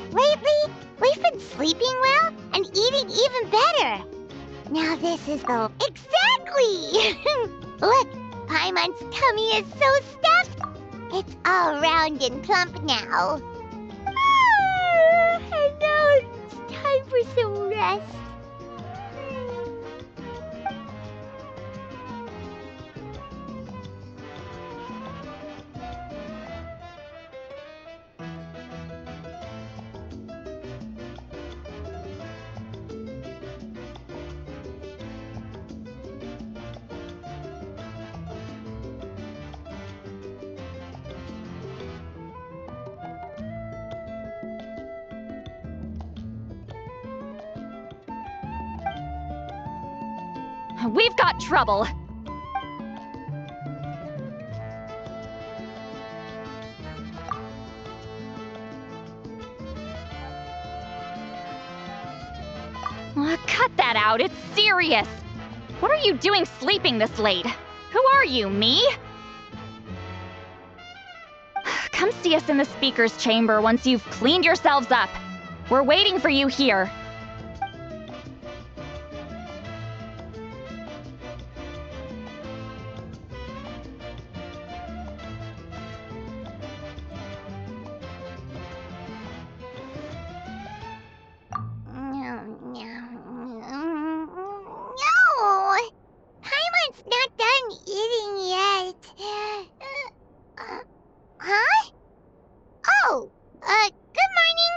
Lately, we've been sleeping well and eating even better. Now this is the... Exactly! Look, Paimon's tummy is so stuffed. It's all round and plump now. And now it's time for some rest. We've got trouble. Cut that out, it's serious. What are you doing sleeping this late? Who are you, me? Come see us in the speaker's chamber once you've cleaned yourselves up. We're waiting for you here. No! Paimon's not done eating yet. Huh? Oh, good morning.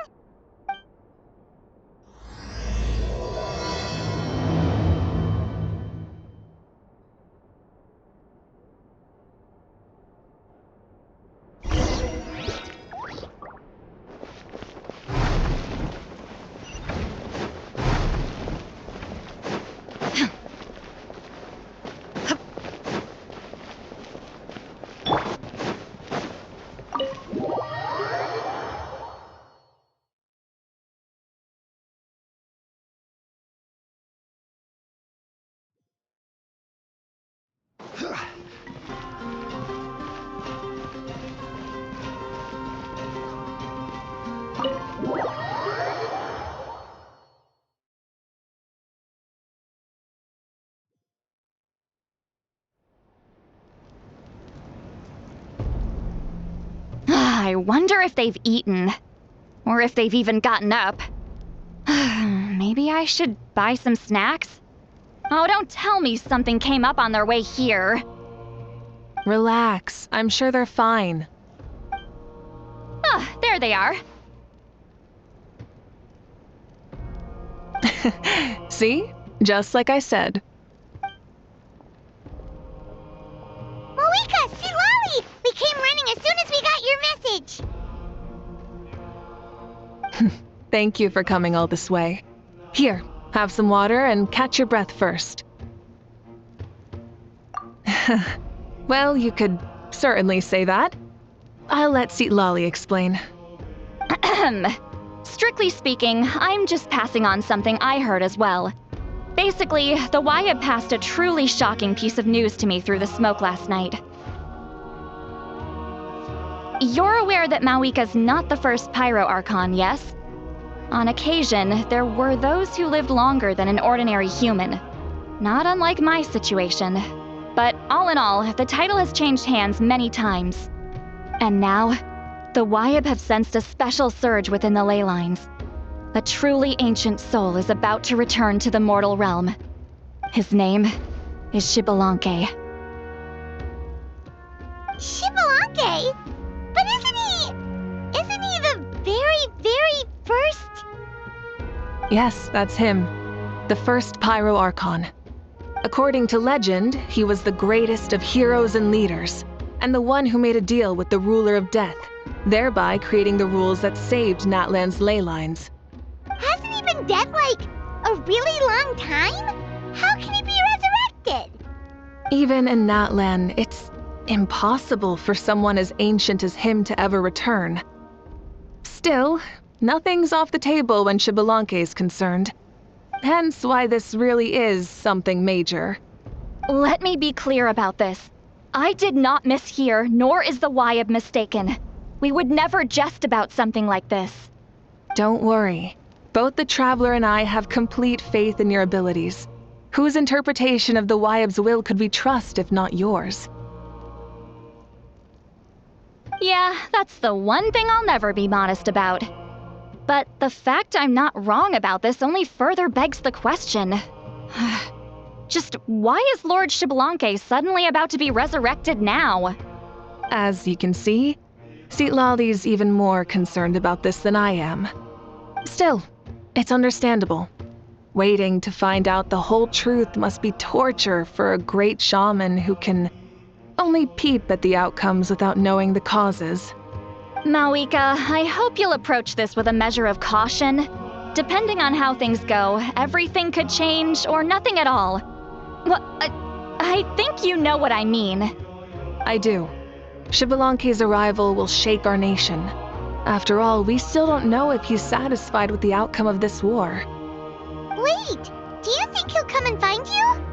I wonder if they've eaten. Or if they've even gotten up. Maybe I should buy some snacks? Oh, don't tell me something came up on their way here. Relax. I'm sure they're fine. Ah, there they are. See? Just like I said. Mavuika, see Lolly! We came running as soon as we got your message. Thank you for coming all this way. Here, have some water and catch your breath first. Well, you could certainly say that. I'll let Seat Lolly explain. Strictly speaking, I'm just passing on something I heard as well. Basically, the Wyatt passed a truly shocking piece of news to me through the smoke last night. You're aware that Mavuika's not the first Pyro Archon, yes? On occasion, there were those who lived longer than an ordinary human. Not unlike my situation. But all in all, the title has changed hands many times. And now, the Wyatt have sensed a special surge within the ley lines. A truly ancient soul is about to return to the mortal realm. His name is Xbalanque. Xbalanque? But isn't he the very first? Yes, that's him. The first Pyro Archon. According to legend, he was the greatest of heroes and leaders, and the one who made a deal with the ruler of death, thereby creating the rules that saved Natlan's ley lines. Hasn't he been dead, like, a really long time? How can he be resurrected? Even in Natlan, it's impossible for someone as ancient as him to ever return. Still, nothing's off the table when Xbalanque is concerned. Hence why this really is something major. Let me be clear about this. I did not mishear, nor is the Wyab mistaken. We would never jest about something like this. Don't worry. Both the Traveler and I have complete faith in your abilities. Whose interpretation of the Wyab's will could we trust if not yours? Yeah, that's the one thing I'll never be modest about. But the fact I'm not wrong about this only further begs the question. Just why is Lord Xbalanque suddenly about to be resurrected now? As you can see, Citlali's even more concerned about this than I am. Still, it's understandable. Waiting to find out the whole truth must be torture for a great shaman who can only peep at the outcomes without knowing the causes. Mavuika, I hope you'll approach this with a measure of caution. Depending on how things go, everything could change or nothing at all. Well, I think you know what I mean. I do. Xbalanque's arrival will shake our nation. After all, we still don't know if he's satisfied with the outcome of this war. Wait, do you think he'll come and find you?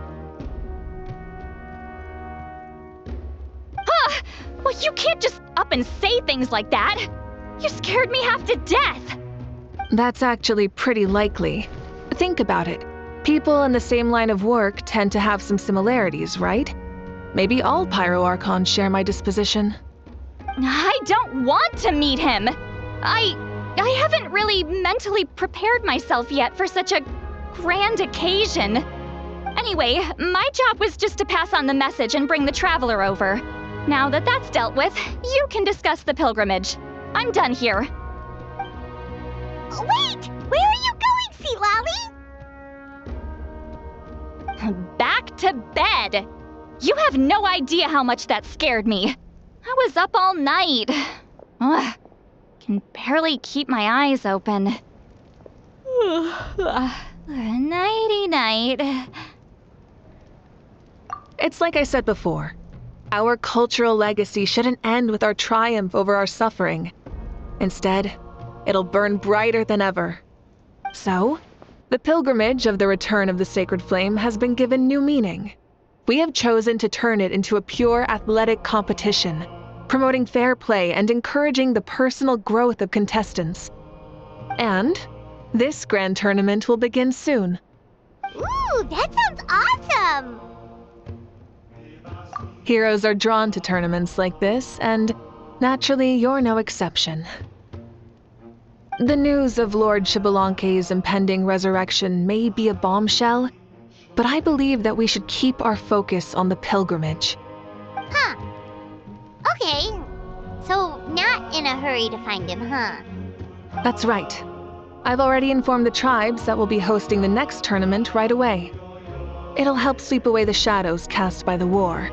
Well, you can't just up and say things like that. You scared me half to death. That's actually pretty likely. Think about it. People in the same line of work tend to have some similarities, right? Maybe all Pyro Archons share my disposition. I don't want to meet him. I haven't really mentally prepared myself yet for such a grand occasion. Anyway, my job was just to pass on the message and bring the Traveler over. Now that that's dealt with, you can discuss the pilgrimage. I'm done here. Wait! Where are you going, Citlali? Back to bed! You have no idea how much that scared me. I was up all night. Ugh, can barely keep my eyes open. Nighty-night. It's like I said before. Our cultural legacy shouldn't end with our triumph over our suffering. Instead, it'll burn brighter than ever. So, the pilgrimage of the return of the sacred flame has been given new meaning. We have chosen to turn it into a pure athletic competition, promoting fair play and encouraging the personal growth of contestants. And this grand tournament will begin soon. Ooh, that sounds awesome! Heroes are drawn to tournaments like this, and naturally, you're no exception. The news of Lord Xbalanque's impending resurrection may be a bombshell, but I believe that we should keep our focus on the pilgrimage. Huh. Okay. So, not in a hurry to find him, huh? That's right. I've already informed the tribes that we'll be hosting the next tournament right away. It'll help sweep away the shadows cast by the war.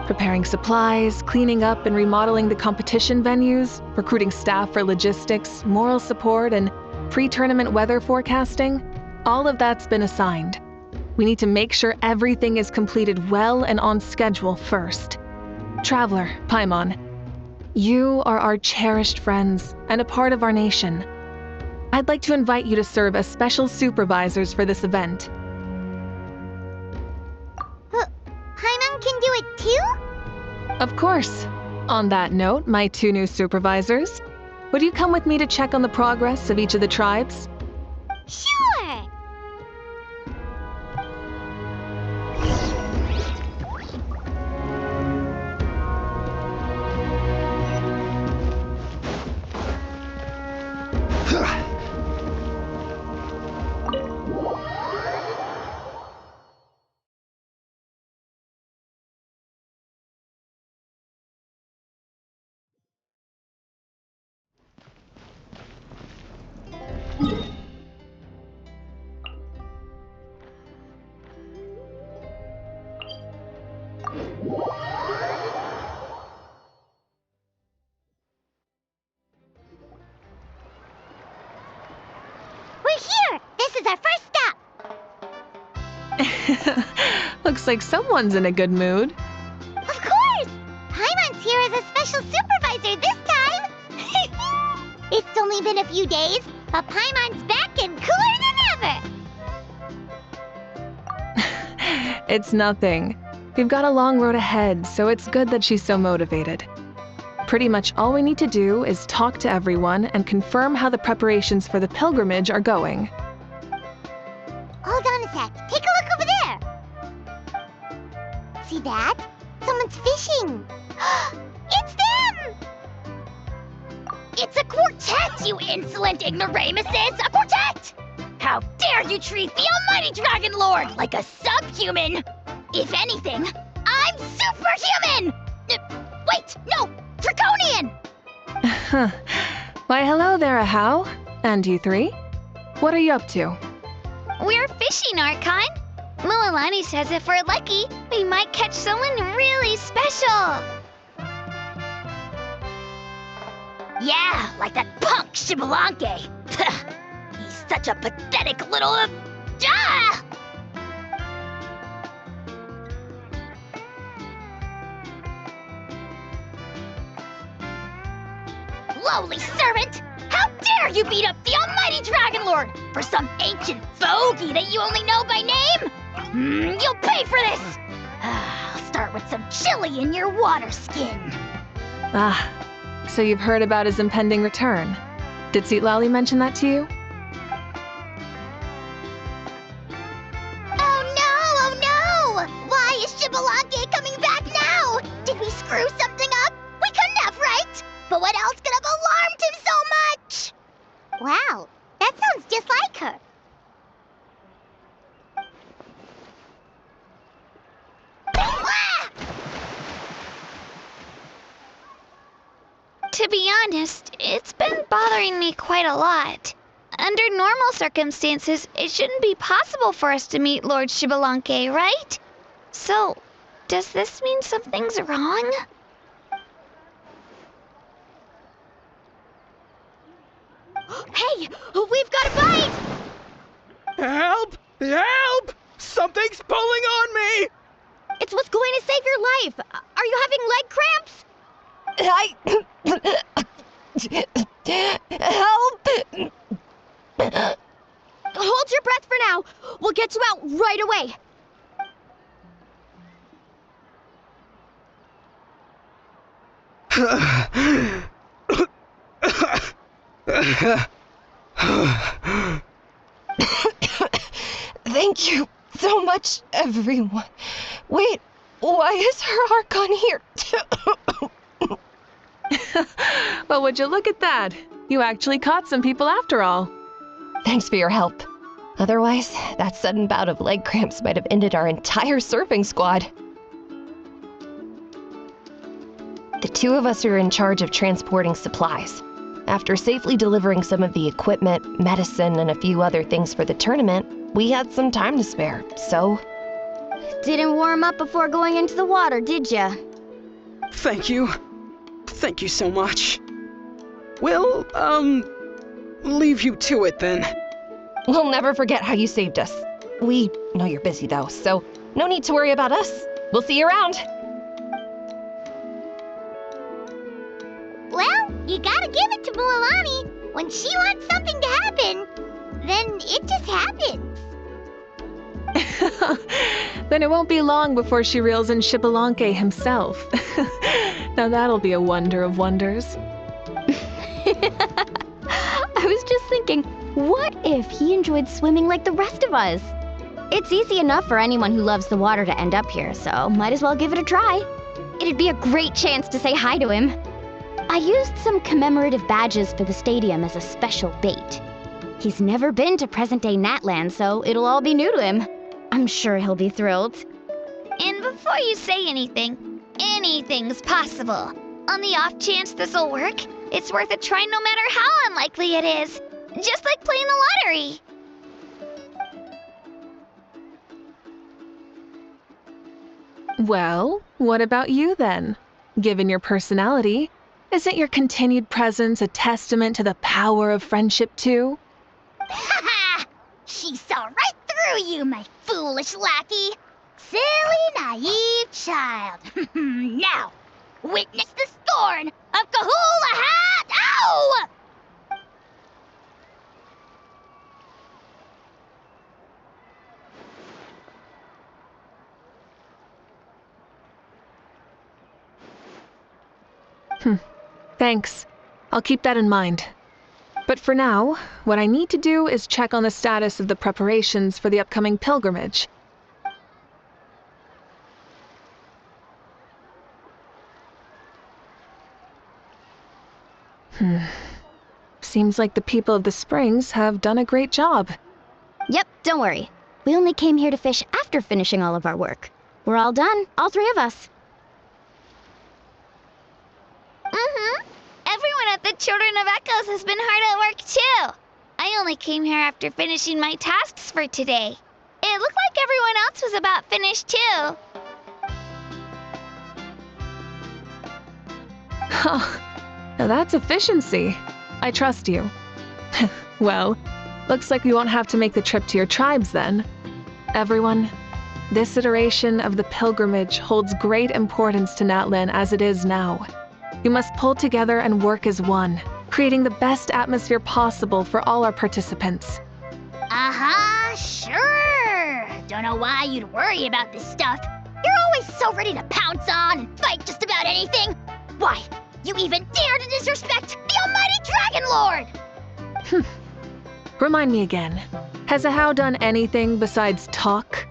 Preparing supplies, cleaning up and remodeling the competition venues, recruiting staff for logistics, moral support, and pre-tournament weather forecasting, all of that's been assigned. We need to make sure everything is completed well and on schedule first. Traveler, Paimon, you are our cherished friends and a part of our nation. I'd like to invite you to serve as special supervisors for this event. Paimon can do it too? Of course. On that note, my 2 new supervisors, would you come with me to check on the progress of each of the tribes? Sure! our first stop. Looks like someone's in a good mood. Of course! Paimon's here as a special supervisor this time. It's only been a few days, but Paimon's back and cooler than ever. It's nothing. We've got a long road ahead, so it's good that she's so motivated. Pretty much all we need to do is talk to everyone and confirm how the preparations for the pilgrimage are going. Hold on a sec. Take a look over there. See that? Someone's fishing. It's them! It's a quartet, you insolent ignoramuses! A quartet! How dare you treat the almighty Dragon Lord like a subhuman! If anything, I'm superhuman! Wait, no! Draconian! Why, hello there, Ahau. And you three? What are you up to? We're fishing, Archon. Mualani says if we're lucky, we might catch someone really special. Yeah, like that punk Shibalanke. He's such a pathetic little... Lowly servant! How dare you beat up the almighty Dragon Lord for some ancient bogey that you only know by name? You'll pay for this! I'll start with some chili in your water skin. Ah, so you've heard about his impending return. Did Seatlali mention that to you? Oh no! Why is Shibalanke coming back now? Did we screw something up? We couldn't have, right? But what else could have alarmed him so much? Wow, that sounds just like her. To be honest, it's been bothering me quite a lot. Under normal circumstances, it shouldn't be possible for us to meet Lord Shibalanke, right? So, does this mean something's wrong? Hey, we've got a bite! Help! Help! Something's pulling on me! It's what's going to save your life. Are you having leg cramps? Help! Hold your breath for now. We'll get you out right away. Thank you so much, everyone. Wait, why is her Archon here? Well, would you look at that? You actually caught some people after all. Thanks for your help. Otherwise, that sudden bout of leg cramps might have ended our entire surfing squad. The two of us are in charge of transporting supplies. After safely delivering some of the equipment, medicine, and a few other things for the tournament, we had some time to spare, so... Didn't warm up before going into the water, did ya? Thank you. Thank you so much. We'll, leave you to it then. We'll never forget how you saved us. We know you're busy though, so no need to worry about us. We'll see you around. Well, you gotta give it to Mualani. When she wants something to happen, then it just happens. Then it won't be long before she reels in Shibalanke himself. Now that'll be a wonder of wonders. I was just thinking, what if he enjoyed swimming like the rest of us? It's easy enough for anyone who loves the water to end up here, so might as well give it a try. It'd be a great chance to say hi to him. I used some commemorative badges for the stadium as a special bait. He's never been to present-day Natland, so it'll all be new to him. I'm sure he'll be thrilled. And before you say anything, anything's possible. On the off chance this'll work, it's worth a try no matter how unlikely it is. Just like playing the lottery. Well, what about you then? Given your personality, isn't your continued presence a testament to the power of friendship too? Haha! She saw right through you, my foolish lackey. Silly, naive child. Now, witness the scorn of Kahula Hat! Ow! Thanks. I'll keep that in mind. But for now, what I need to do is check on the status of the preparations for the upcoming pilgrimage. Seems like the people of the springs have done a great job. Yep, don't worry. We only came here to fish after finishing all of our work. We're all done, all three of us. Everyone at the Children of Echoes has been hard at work too. I only came here after finishing my tasks for today. It looked like everyone else was about finished too. Now that's efficiency. I trust you. Well, looks like we won't have to make the trip to your tribes then. Everyone, this iteration of the pilgrimage holds great importance to Natlin as it is now. We must pull together and work as one, creating the best atmosphere possible for all our participants. Sure. Don't know why you'd worry about this stuff. You're always so ready to pounce on and fight just about anything. Why, you even dare to disrespect the almighty Dragon Lord! Remind me again, has Ahau done anything besides talk?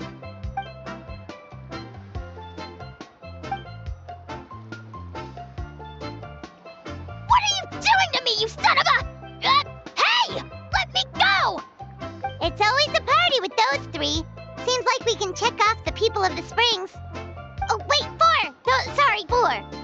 What are you doing to me, you son of a... hey! Let me go! It's always a party with those three. Seems like we can check off the people of the springs. Oh, wait, 4! No, sorry, 4.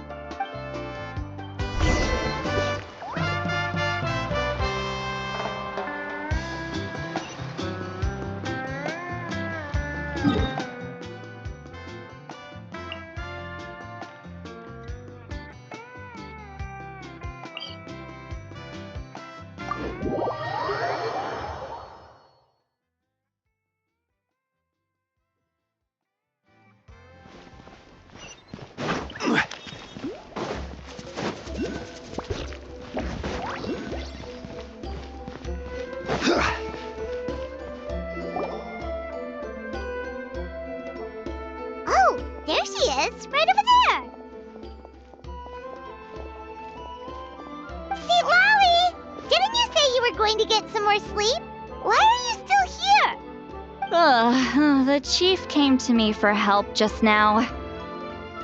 Oh, there she is, right over there. See, Lolly, didn't you say you were going to get some more sleep? Why are you still here? The chief came to me for help just now.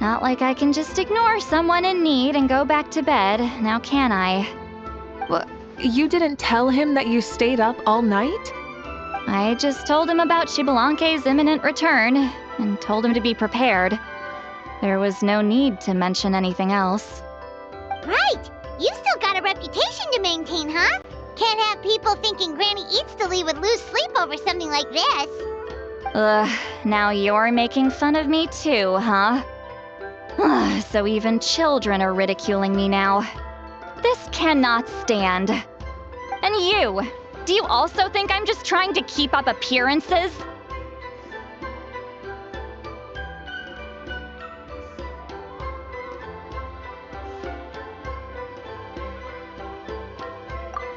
Not like I can just ignore someone in need and go back to bed, now can I? You didn't tell him that you stayed up all night? I just told him about Xibalanque's imminent return, and told him to be prepared. There was no need to mention anything else. Right, you've still got a reputation to maintain, huh? Can't have people thinking Granny Eatstily would lose sleep over something like this. Now you're making fun of me too, huh? So even children are ridiculing me now. This cannot stand. And you, do you also think I'm just trying to keep up appearances?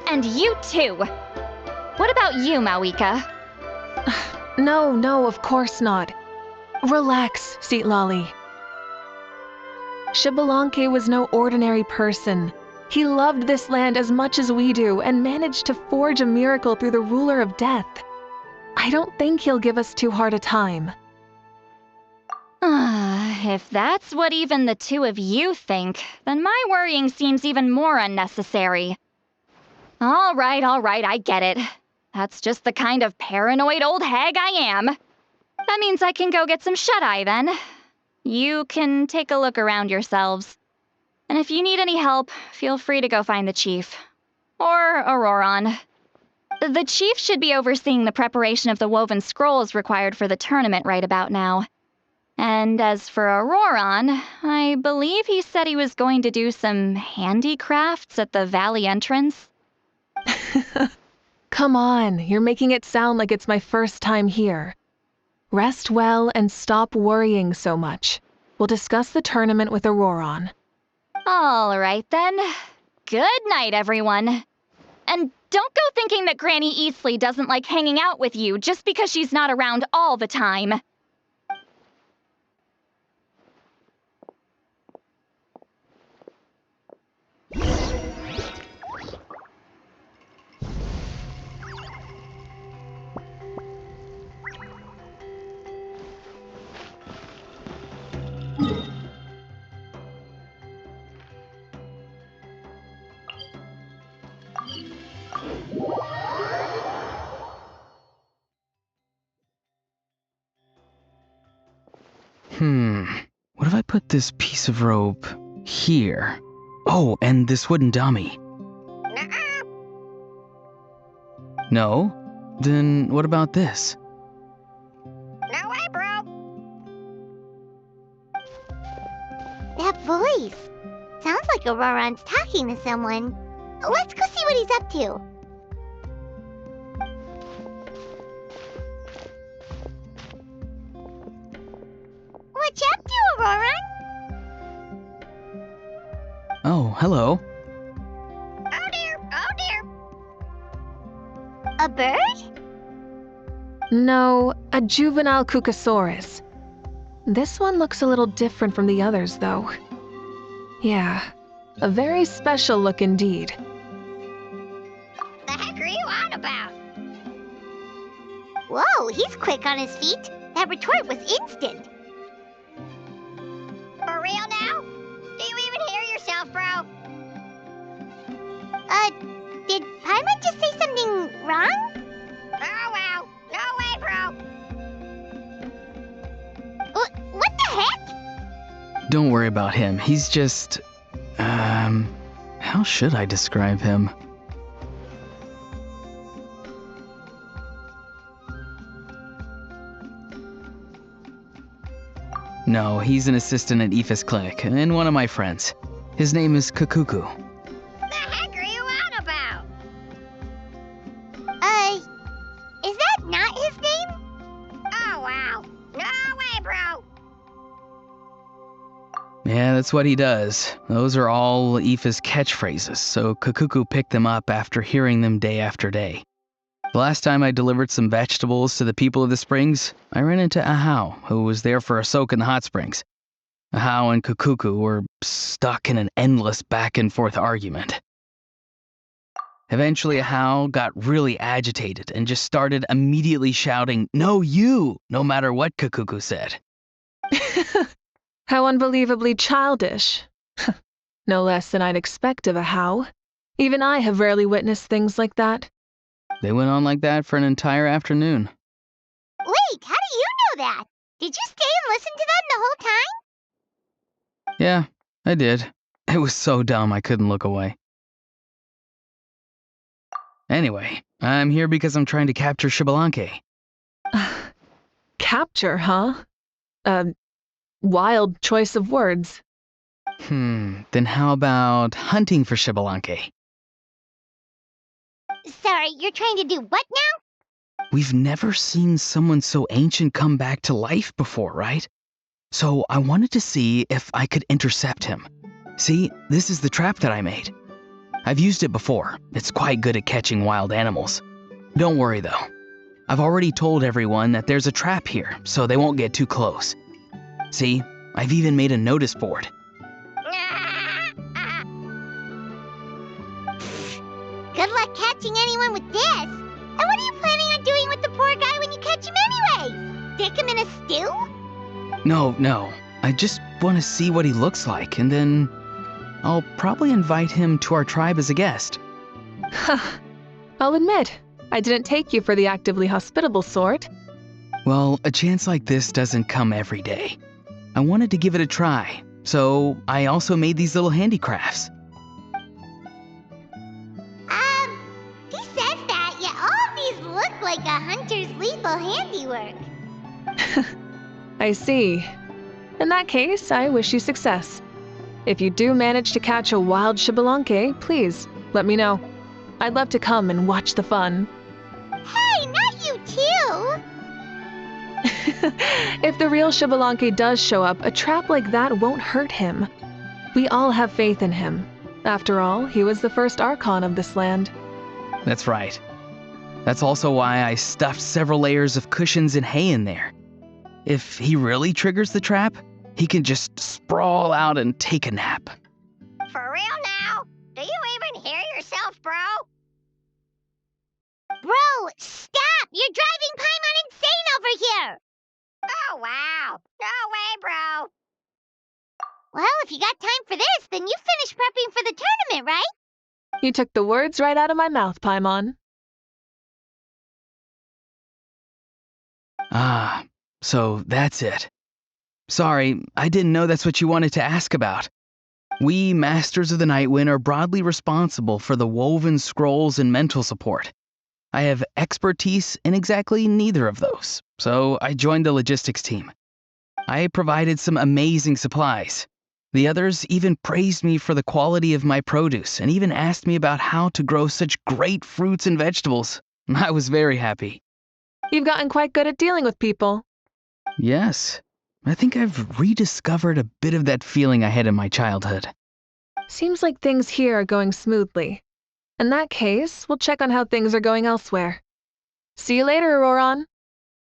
And you too. What about you, Mavuika? No, of course not. Relax, Lolly. Xibalanque was no ordinary person. He loved this land as much as we do and managed to forge a miracle through the ruler of death. I don't think he'll give us too hard a time. If that's what even the two of you think, then my worrying seems even more unnecessary. All right, I get it. That's just the kind of paranoid old hag I am. That means I can go get some shut-eye then. You can take a look around yourselves. And if you need any help, feel free to go find the chief. Or Auroron. The chief should be overseeing the preparation of the woven scrolls required for the tournament right about now. And as for Auroron, I believe he said he was going to do some handicrafts at the valley entrance. Come on, you're making it sound like it's my first time here. Rest well and stop worrying so much. We'll discuss the tournament with Auroron. All right then. Good night, everyone. And don't go thinking that Granny Eastley doesn't like hanging out with you just because she's not around all the time. What if I put this piece of rope here? Oh, and this wooden dummy. No? Then what about this? No way, bro. That voice. Sounds like Auroron's talking to someone. Let's go see what he's up to. What you up to, Auroron? Oh, hello. Oh dear, oh dear. A bird? No, a juvenile Cucosaurus. This one looks a little different from the others, though. Yeah, a very special look indeed. The heck are you on about? Whoa, he's quick on his feet. That retort was instant. For real now? Do you even hear yourself, bro? Did Paimon just say something wrong? Oh wow. No way, bro. What the heck? Don't worry about him. He's just... how should I describe him? No, he's an assistant at Aoife's clinic, and one of my friends. His name is Kakuku. The heck are you on about? Is that not his name? Oh wow. No way, bro. Yeah, that's what he does. Those are all Aoife's catchphrases, so Kakuku picked them up after hearing them day after day. The last time I delivered some vegetables to the people of the springs, I ran into Ahau, who was there for a soak in the hot springs. Ahau and Kakuku were stuck in an endless back-and-forth argument. Eventually, Ahau got really agitated and just started immediately shouting, "No, you!" no matter what Kakuku said. How unbelievably childish. No less than I'd expect of a How. Even I have rarely witnessed things like that. They went on like that for an entire afternoon. Wait, how do you know that? Did you stay and listen to them the whole time? Yeah, I did. It was so dumb I couldn't look away. Anyway, I'm here because I'm trying to capture Xbalanque. Capture, huh? Wild choice of words. Then how about hunting for Xbalanque? Sorry, you're trying to do what now? We've never seen someone so ancient come back to life before, right? So I wanted to see if I could intercept him. See, this is the trap that I made. I've used it before. It's quite good at catching wild animals. Don't worry though. I've already told everyone that there's a trap here, so they won't get too close. See, I've even made a notice board. Good luck catching anyone with this. And what are you planning on doing with the poor guy when you catch him anyways? Stick him in a stew? No. I just want to see what he looks like, and then I'll probably invite him to our tribe as a guest. I'll admit, I didn't take you for the actively hospitable sort. Well, a chance like this doesn't come every day. I wanted to give it a try, so I also made these little handicrafts. He says that, yet all of these look like a hunter's lethal handiwork. I see. In that case, I wish you success. If you do manage to catch a wild Xbalanque, please let me know. I'd love to come and watch the fun. If the real Xbalanque does show up, a trap like that won't hurt him. We all have faith in him. After all, he was the first Archon of this land. That's right. That's also why I stuffed several layers of cushions and hay in there. If he really triggers the trap, he can just sprawl out and take a nap. For real now? Do you even hear yourself, bro? Bro, stop! You're driving Paimon insane over here! Oh, wow. No way, bro. Well, if you got time for this, then you finished prepping for the tournament, right? You took the words right out of my mouth, Paimon. Ah, so that's it. Sorry, I didn't know that's what you wanted to ask about. We, Masters of the Nightwind, are broadly responsible for the woven scrolls and mental support. I have expertise in exactly neither of those, so I joined the logistics team. I provided some amazing supplies. The others even praised me for the quality of my produce and even asked me about how to grow such great fruits and vegetables. I was very happy. You've gotten quite good at dealing with people. Yes, I think I've rediscovered a bit of that feeling I had in my childhood. Seems like things here are going smoothly. In that case, we'll check on how things are going elsewhere. See you later, Auroron.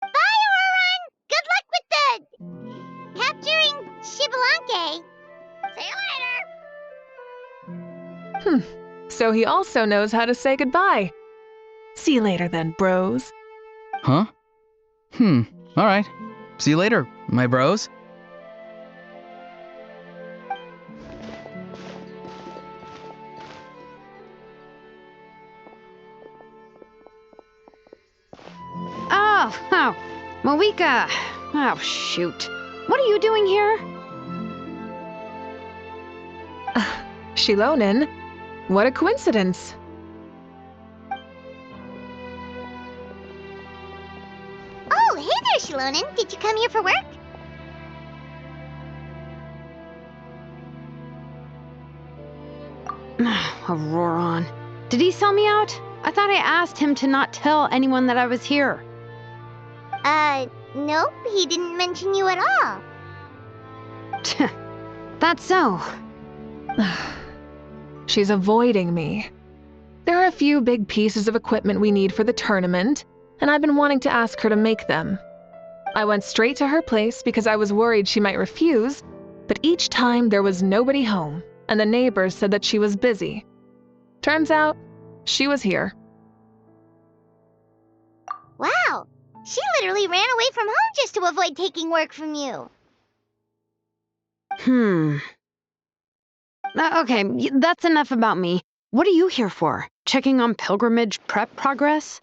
Bye, Auroron! Good luck with the... capturing Xbalanque. See you later! So he also knows how to say goodbye. See you later then, bros. Huh? Alright. See you later, my bros. Oh, Mavuika. Oh, shoot. What are you doing here? Xilonen? What a coincidence. Oh, hey there, Xilonen. Did you come here for work? Auroron. Did he sell me out? I thought I asked him to not tell anyone that I was here. Nope, he didn't mention you at all. That's so. She's avoiding me. There are a few big pieces of equipment we need for the tournament, and I've been wanting to ask her to make them. I went straight to her place because I was worried she might refuse, but each time there was nobody home, and the neighbors said that she was busy. Turns out, she was here. Wow, she literally ran away from home just to avoid taking work from you. Okay, that's enough about me. What are you here for? Checking on pilgrimage prep progress?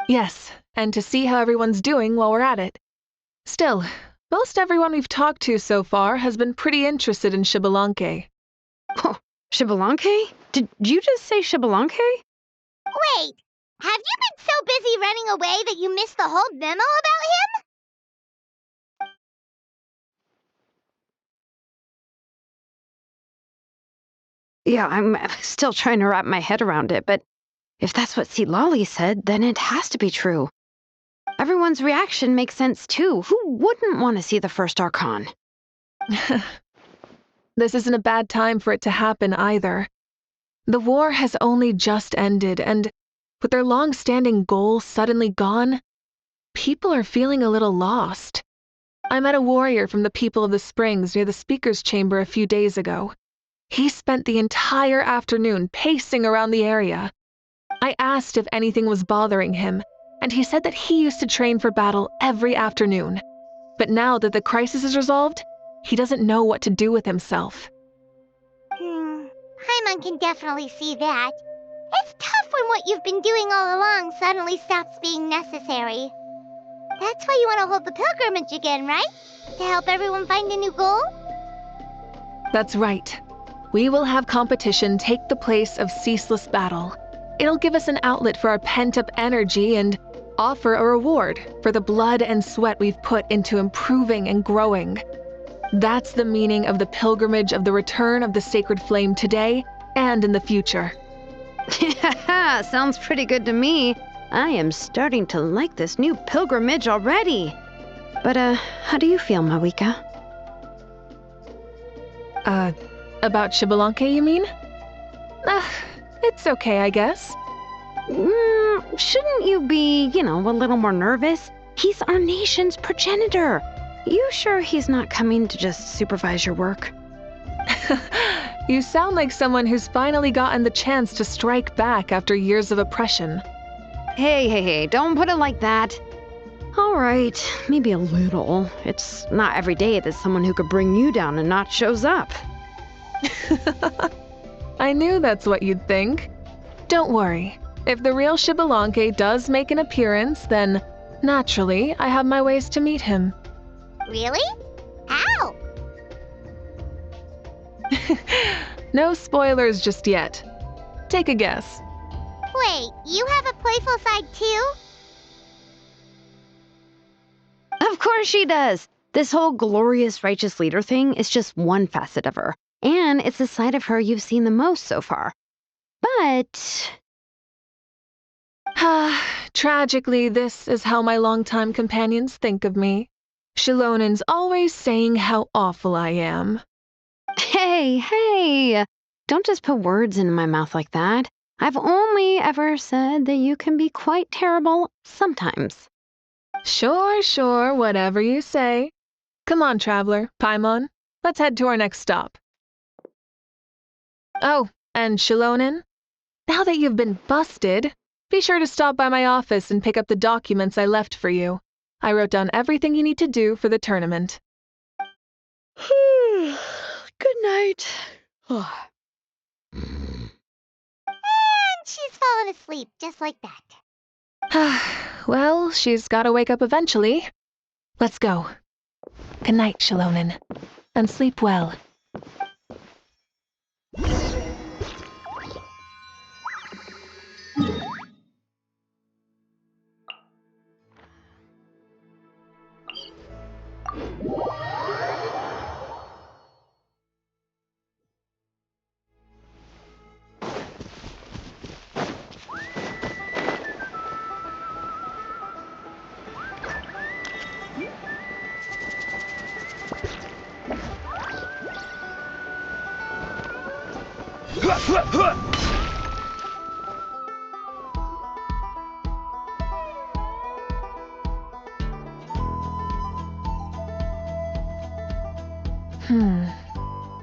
Yes, and to see how everyone's doing while we're at it. Still, most everyone we've talked to so far has been pretty interested in Xbalanque. Oh, Xbalanque? Did you just say Xbalanque? Wait, have you been so busy running away that you missed the whole memo about him? Yeah, I'm still trying to wrap my head around it, but if that's what Lolly said, then it has to be true. Everyone's reaction makes sense too. Who wouldn't want to see the first Archon? This isn't a bad time for it to happen either. The war has only just ended, and with their long-standing goals suddenly gone, people are feeling a little lost. I met a warrior from the People of the Springs near the speaker's chamber a few days ago. He spent the entire afternoon pacing around the area. I asked if anything was bothering him, and he said that he used to train for battle every afternoon. But now that the crisis is resolved, he doesn't know what to do with himself. Paimon can definitely see that. It's tough when what you've been doing all along suddenly stops being necessary. That's why you want to hold the pilgrimage again, right? To help everyone find a new goal? That's right. We will have competition take the place of ceaseless battle. It'll give us an outlet for our pent-up energy and offer a reward for the blood and sweat we've put into improving and growing. That's the meaning of the pilgrimage of the return of the sacred flame today and in the future. Sounds pretty good to me. I am starting to like this new pilgrimage already. But, how do you feel, Mavuika? About Shibalanke, you mean? It's okay, I guess. Shouldn't you be, a little more nervous? He's our nation's progenitor. You sure he's not coming to just supervise your work? You sound like someone who's finally gotten the chance to strike back after years of oppression. Hey, don't put it like that. All right, maybe a little. It's not every day that someone who could bring you down a notch shows up. I knew that's what you'd think. Don't worry. If the real Shibalanke does make an appearance, then, naturally, I have my ways to meet him. Really? How? No spoilers just yet. Take a guess. Wait, you have a playful side too? Of course she does. This whole glorious righteous leader thing is just one facet of her. And it's the side of her you've seen the most so far. But... Tragically, this is how my longtime companions think of me. Shilonen's always saying how awful I am. Hey, don't just put words into my mouth like that. I've only ever said that you can be quite terrible sometimes. Sure, whatever you say. Come on, traveler, Paimon. Let's head to our next stop. Oh, and Shilonen, now that you've been busted, be sure to stop by my office and pick up the documents I left for you. I wrote down everything you need to do for the tournament. Good night. And she's fallen asleep just like that. Well, she's gotta wake up eventually. Let's go. Good night, Shilonen, and sleep well.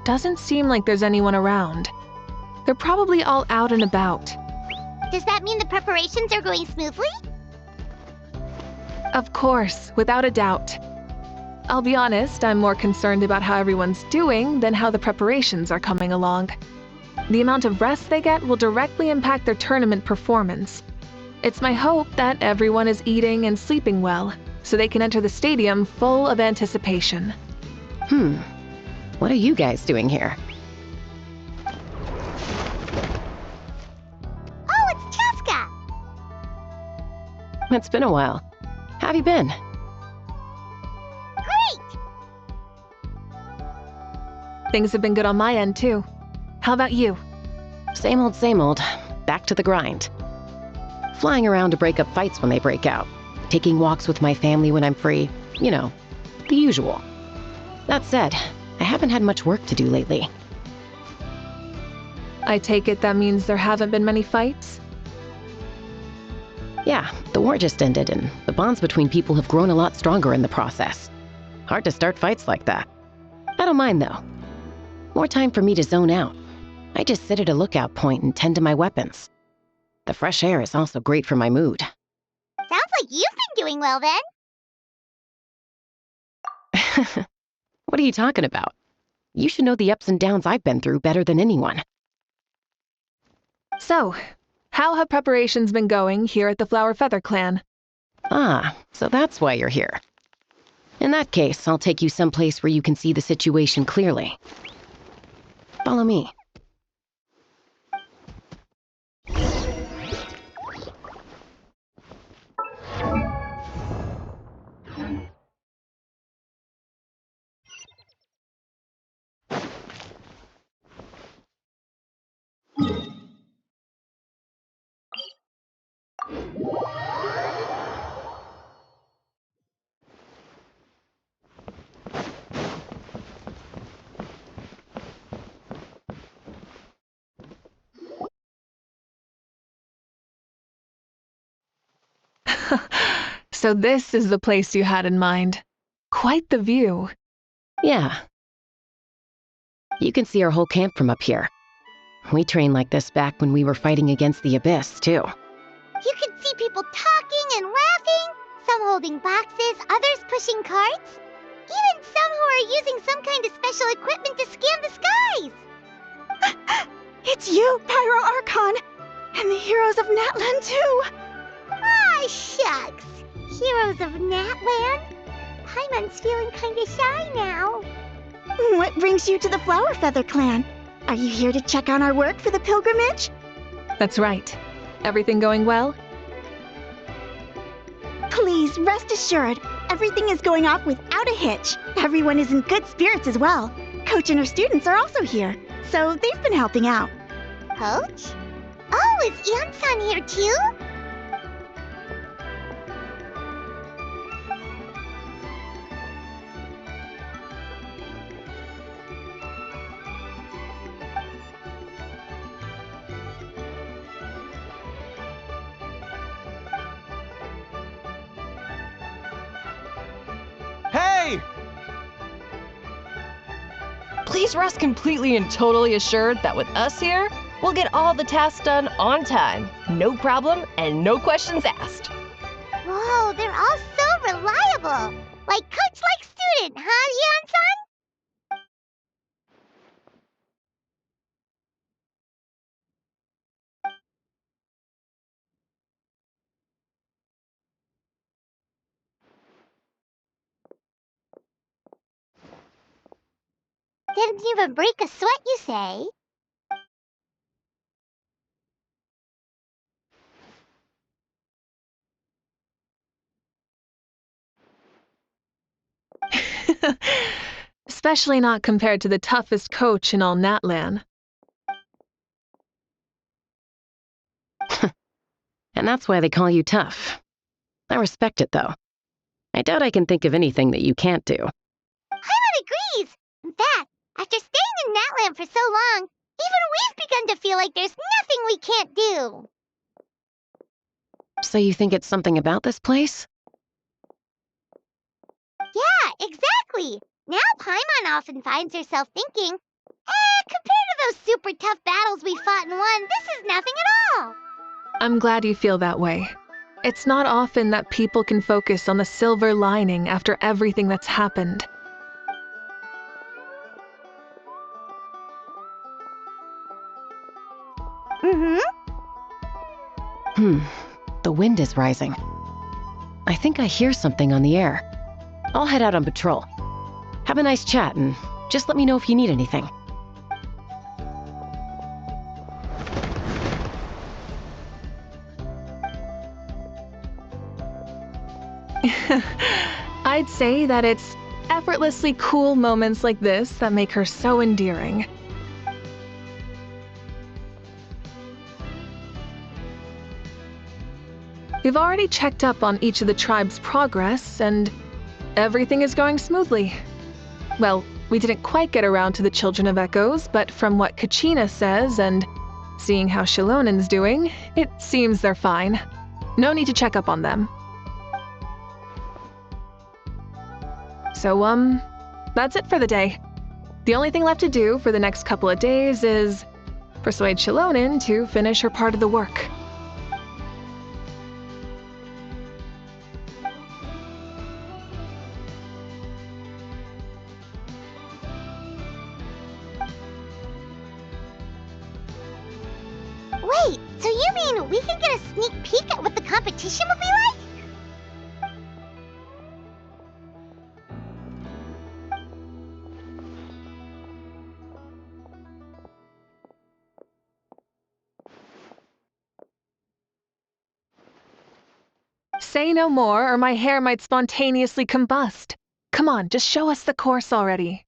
Doesn't seem like there's anyone around. They're probably all out and about. Does that mean the preparations are going smoothly? Of course, without a doubt. I'll be honest, I'm more concerned about how everyone's doing than how the preparations are coming along. The amount of rest they get will directly impact their tournament performance. It's my hope that everyone is eating and sleeping well, so they can enter the stadium full of anticipation. What are you guys doing here? Oh, it's Cheska! It's been a while. How have you been? Great! Things have been good on my end, too. How about you? Same old. Back to the grind. Flying around to break up fights when they break out. Taking walks with my family when I'm free. You know, the usual. That said, I haven't had much work to do lately. I take it that means there haven't been many fights? Yeah, the war just ended, and the bonds between people have grown a lot stronger in the process. Hard to start fights like that. I don't mind, though. More time for me to zone out. I just sit at a lookout point and tend to my weapons. The fresh air is also great for my mood. Sounds like you've been doing well then. What are you talking about? You should know the ups and downs I've been through better than anyone. So, how have preparations been going here at the Flower Feather Clan? Ah, so that's why you're here. In that case, I'll take you someplace where you can see the situation clearly. Follow me. So this is the place you had in mind. Quite the view. Yeah. You can see our whole camp from up here. We trained like this back when we were fighting against the Abyss, too. You can see people talking and laughing, some holding boxes, others pushing carts. Even some who are using some kind of special equipment to scan the skies. It's you, Pyro Archon! And the heroes of Natlan, too! Ah, shucks. Heroes of Natland? Paimon's feeling kinda shy now. What brings you to the Flower Feather Clan? Are you here to check on our work for the pilgrimage? That's right. Everything going well? Please, rest assured, everything is going off without a hitch. Everyone is in good spirits as well. Coach and her students are also here, so they've been helping out. Coach? Oh, is Anson here too? Hey! Please rest completely and totally assured that with us here, we'll get all the tasks done on time. No problem and no questions asked. Whoa, they're all so reliable. Like coach like student, huh, Anson? Didn't even break a sweat, you say? Especially not compared to the toughest coach in all Natlan. And that's why they call you tough. I respect it, though. I doubt I can think of anything that you can't do. Paimon agrees! In fact, after staying in Natland for so long, even we've begun to feel like there's nothing we can't do. So you think it's something about this place? Yeah, exactly. Now Paimon often finds herself thinking, compared to those super tough battles we fought and won, this is nothing at all. I'm glad you feel that way. It's not often that people can focus on the silver lining after everything that's happened. The wind is rising. I think I hear something on the air. I'll head out on patrol. Have a nice chat and just let me know if you need anything. I'd say that it's effortlessly cool moments like this that make her so endearing. We've already checked up on each of the tribe's progress, and everything is going smoothly. Well, we didn't quite get around to the Children of Echoes, but from what Kachina says and seeing how Shilonen's doing, it seems they're fine. No need to check up on them. So, that's it for the day. The only thing left to do for the next couple of days is persuade Shilonen to finish her part of the work. Wait, so you mean we can get a sneak peek at what the competition will be like? Say no more, or my hair might spontaneously combust. Come on, just show us the course already.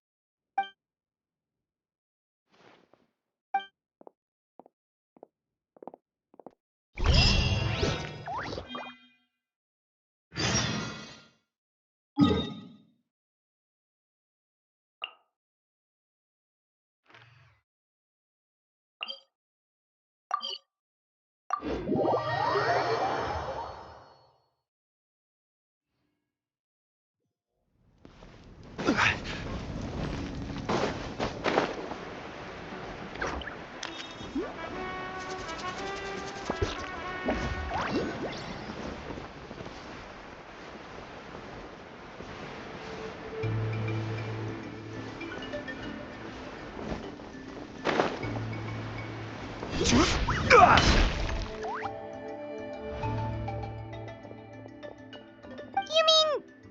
You mean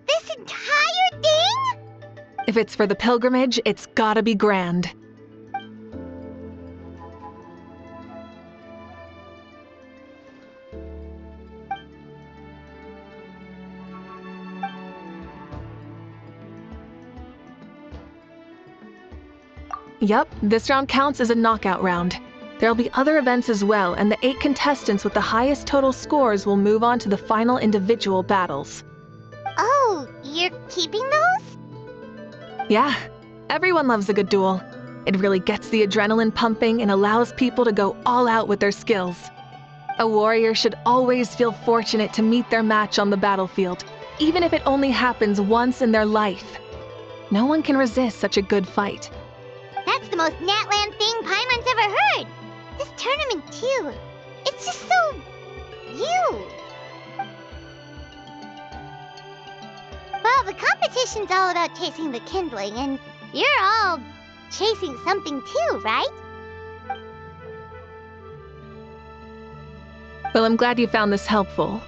this entire thing? If it's for the pilgrimage, it's gotta be grand. Yup, this round counts as a knockout round. There'll be other events as well, and the 8 contestants with the highest total scores will move on to the final individual battles. Oh, you're keeping those? Yeah, everyone loves a good duel. It really gets the adrenaline pumping and allows people to go all out with their skills. A warrior should always feel fortunate to meet their match on the battlefield, even if it only happens once in their life. No one can resist such a good fight. That's the most Natland thing Paimon's ever heard. This tournament, too. It's just so... you. Well, the competition's all about chasing the kindling, and you're all chasing something too, right? Well, I'm glad you found this helpful.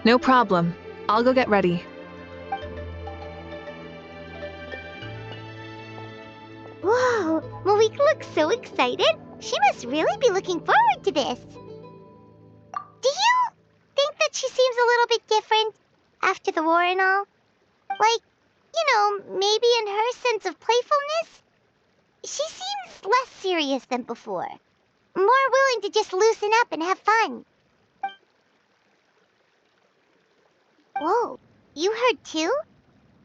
No problem. I'll go get ready. Whoa, Mavuika looks so excited. She must really be looking forward to this. Do you think that she seems a little bit different after the war and all? Like, you know, maybe in her sense of playfulness? She seems less serious than before. More willing to just loosen up and have fun. Whoa, you heard too?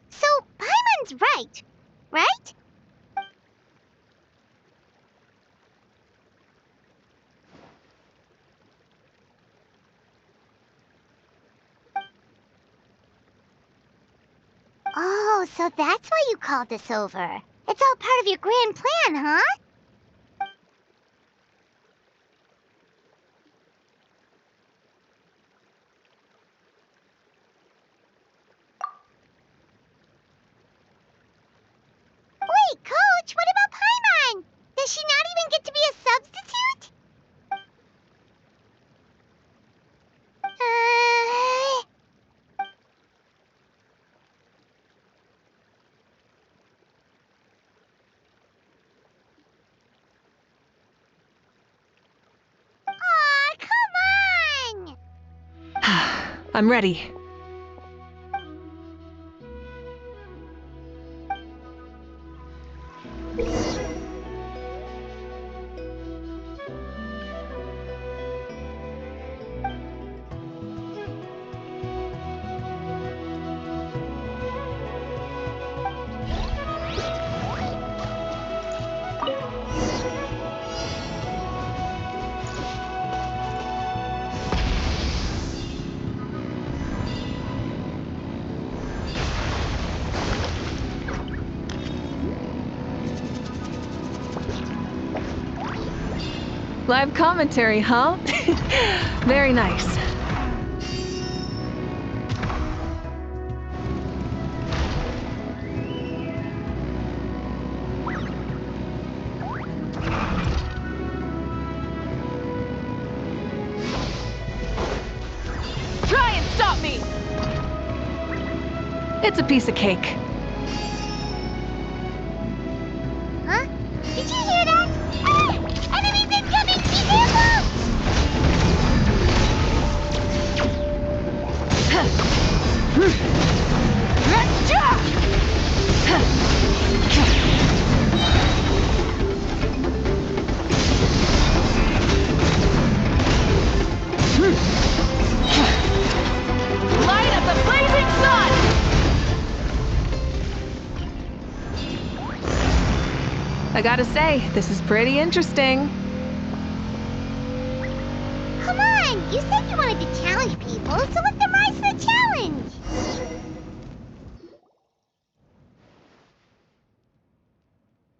So, Paimon's right, right? Oh, so that's why you called us over. It's all part of your grand plan, huh? Wait, Coach, what about Paimon? Does she not even get to be a substitute? Aw, come on! I'm ready. Live commentary, huh? Very nice. Try and stop me! It's a piece of cake. Huh? Did you hear that? Ah! Enemies incoming! Be careful! Light of the blazing sun! I gotta say, this is pretty interesting. Come on! on, you said you wanted to challenge people, so let them rise to the challenge!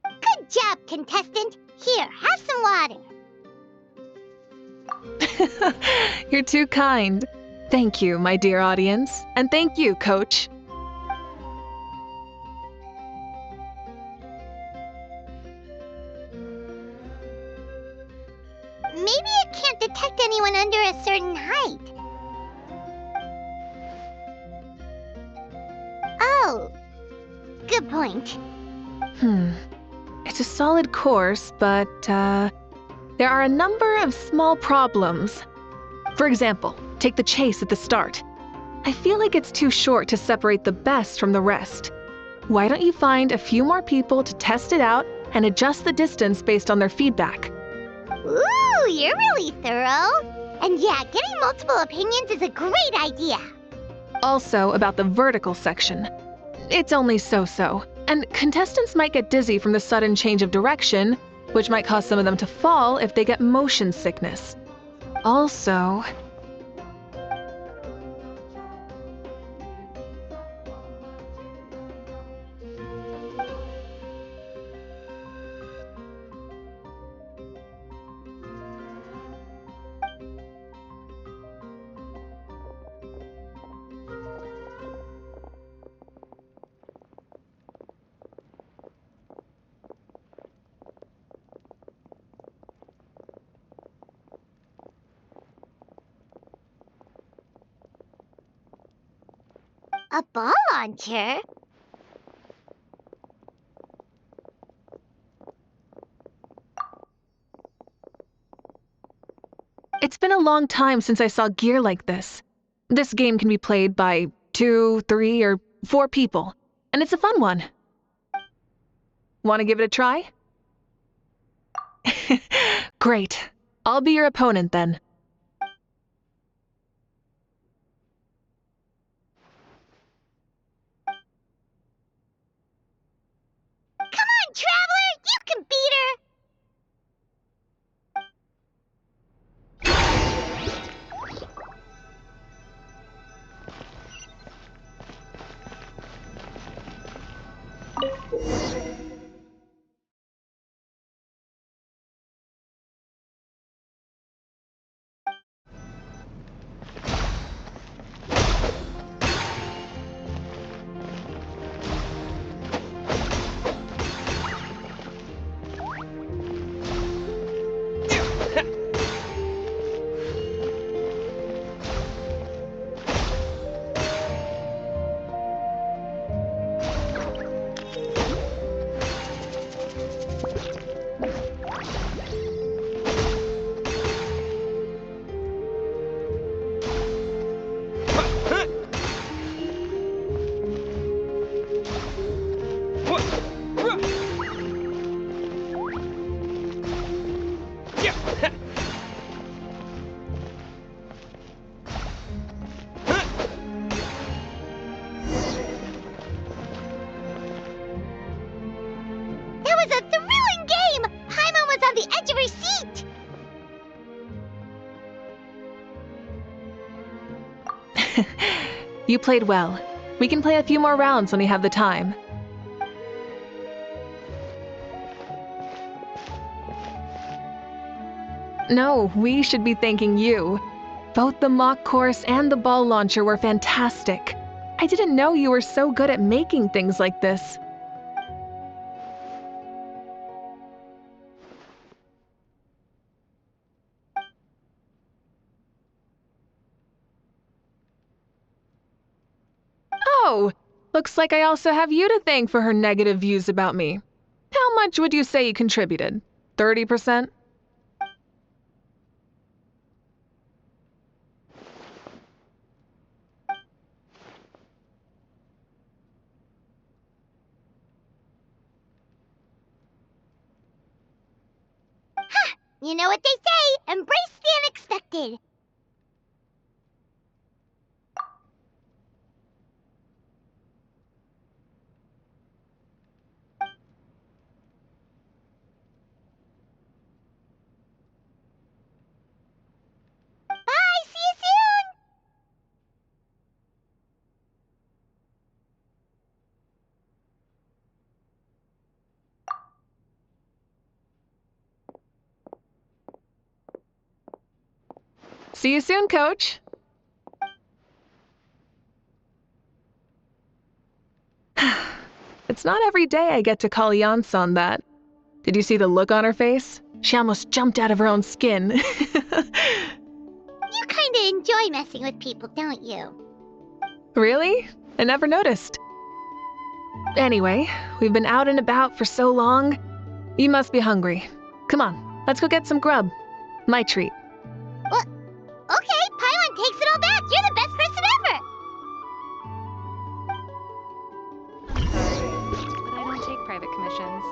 Good job, contestant. Here, have some water. You're too kind. Thank you, my dear audience. And thank you, Coach. Maybe it can't detect anyone under a certain height. Oh, good point. It's a solid course, but, there are a number of small problems. For example, take the chase at the start. I feel like it's too short to separate the best from the rest. Why don't you find a few more people to test it out and adjust the distance based on their feedback? Ooh, you're really thorough. And yeah, getting multiple opinions is a great idea. Also, about the vertical section. It's only so-so, and contestants might get dizzy from the sudden change of direction, which might cause some of them to fall if they get motion sickness. Also, A ball launcher? it's been a long time since I saw gear like this. This game can be played by 2, 3, or 4 people, and it's a fun one. Want to give it a try? Great. I'll be your opponent then. Come on, Traveler! You can beat her! That was a thrilling game! Paimon was on the edge of her seat! You played well. We can play a few more rounds when we have the time. No, we should be thanking you. Both the mock course and the ball launcher were fantastic. I didn't know you were so good at making things like this. Oh, looks like I also have you to thank for her negative views about me. How much would you say you contributed? 30%? You know what they say, embrace the unexpected. Bye! See you soon, Coach. It's not every day I get to call Yansan that. Did you see the look on her face? She almost jumped out of her own skin. You kinda enjoy messing with people, don't you? Really? I never noticed. Anyway, we've been out and about for so long. You must be hungry. Come on, let's go get some grub. My treat. What? Okay, Paimon takes it all back. You're the best person ever. But I don't take private commissions.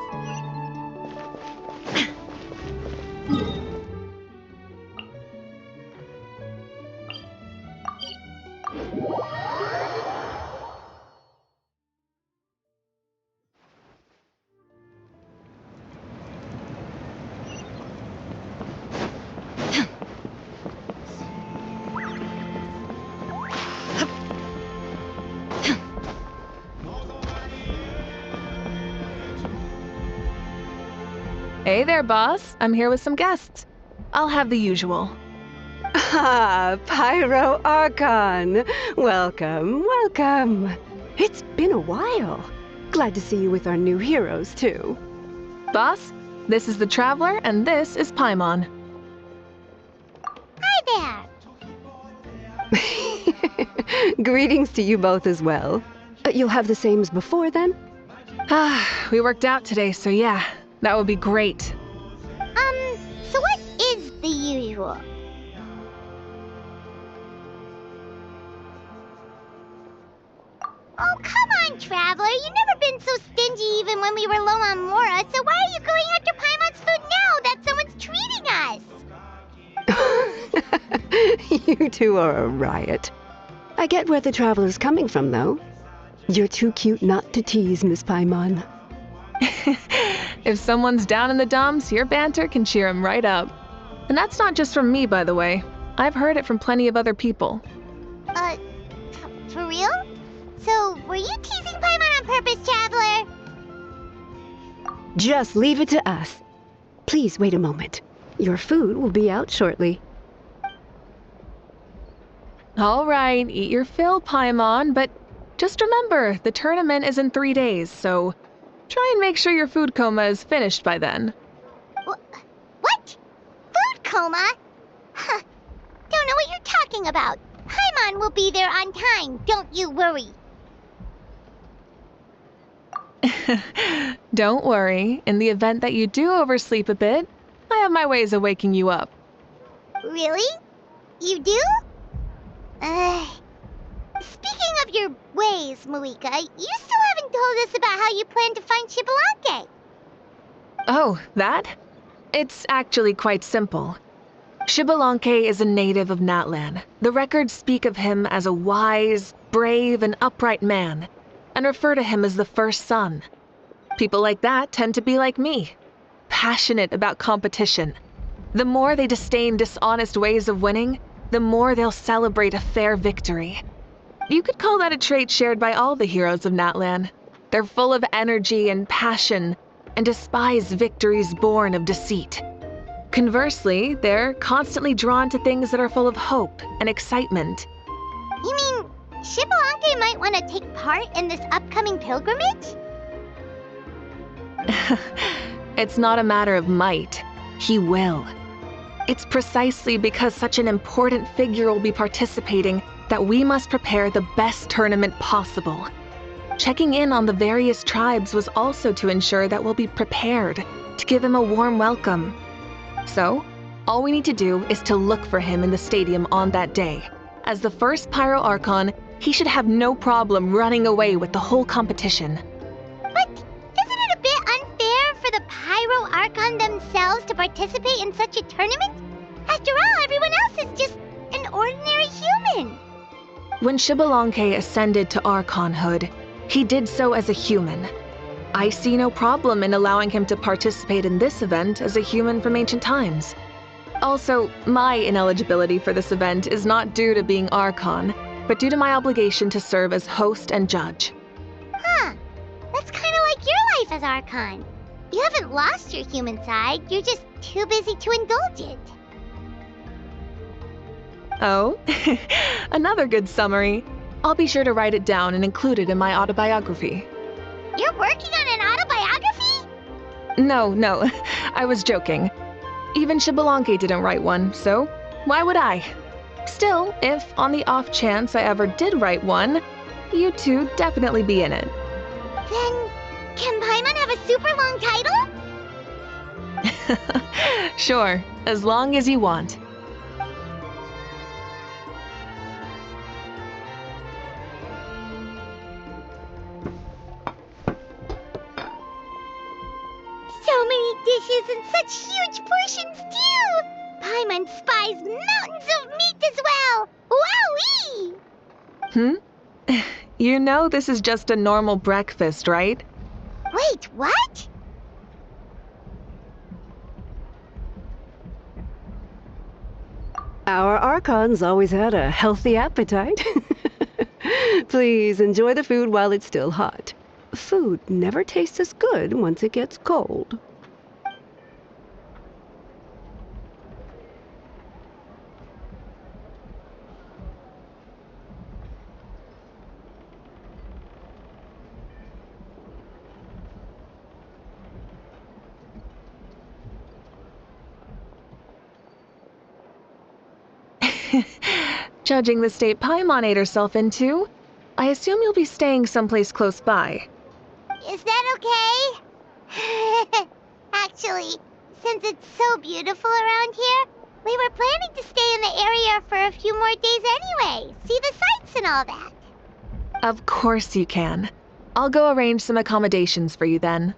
Hey there, boss. I'm here with some guests. I'll have the usual. Ah, Pyro Archon. Welcome, welcome. It's been a while. Glad to see you with our new heroes, too. Boss, this is the Traveler, and this is Paimon. Hi there. Greetings to you both as well. You'll have the same as before, then? We worked out today, so yeah, that would be great. So what is the usual? Oh, come on, Traveler. You've never been so stingy even when we were low on Mora, so why are you going after Paimon's food now that someone's treating us? You two are a riot. I get where the Traveler's coming from, though. You're too cute not to tease, Miss Paimon. If someone's down in the dumps, your banter can cheer him right up. And that's not just from me, by the way. I've heard it from plenty of other people. For real? So, were you teasing Paimon on purpose, Traveler? Just leave it to us. Please wait a moment. Your food will be out shortly. All right, eat your fill, Paimon, but just remember, the tournament is in 3 days, so try and make sure your food coma is finished by then. What? Food coma? Huh. Don't know what you're talking about. Paimon will be there on time, don't you worry. Don't worry, in the event that you do oversleep a bit, I have my ways of waking you up. Really? You do? Speaking of your ways, Mavuika, you still haven't told us about how you plan to find Shibalanke. Oh, that? It's actually quite simple. Shibalanke is a native of Natlan. The records speak of him as a wise, brave, and upright man, and refer to him as the first son. People like that tend to be like me, passionate about competition. The more they disdain dishonest ways of winning, the more they'll celebrate a fair victory. You could call that a trait shared by all the heroes of Natlan. They're full of energy and passion, and despise victories born of deceit. Conversely, they're constantly drawn to things that are full of hope and excitement. You mean Shibalanke might want to take part in this upcoming pilgrimage? It's not a matter of might. He will. It's precisely because such an important figure will be participating that we must prepare the best tournament possible. Checking in on the various tribes was also to ensure that we'll be prepared to give him a warm welcome. So, all we need to do is to look for him in the stadium on that day. As the first Pyro Archon, he should have no problem running away with the whole competition. But isn't it a bit unfair for the Pyro Archon themselves to participate in such a tournament? After all, everyone else is just an ordinary human. When Shibalanke ascended to Archonhood, he did so as a human. I see no problem in allowing him to participate in this event as a human from ancient times. Also, my ineligibility for this event is not due to being Archon, but due to my obligation to serve as host and judge. Huh. That's kind of like your life as Archon. You haven't lost your human side, you're just too busy to indulge it. Oh, another good summary. I'll be sure to write it down and include it in my autobiography. You're working on an autobiography? No, I was joking. Even Xbalanque didn't write one, so why would I? Still, if on the off chance I ever did write one, you two definitely be in it. Then, can Paimon have a super long title? Sure, as long as you want. So many dishes and such huge portions, too! Paimon spies mountains of meat as well! Wowee! You know this is just a normal breakfast, right? Wait, what? Our Archon's always had a healthy appetite. Please enjoy the food while it's still hot. Food never tastes as good once it gets cold. Judging the state Paimon ate herself into, I assume you'll be staying someplace close by. Is that okay? Actually, since it's so beautiful around here, we were planning to stay in the area for a few more days anyway. See the sights and all that. Of course you can. I'll go arrange some accommodations for you then.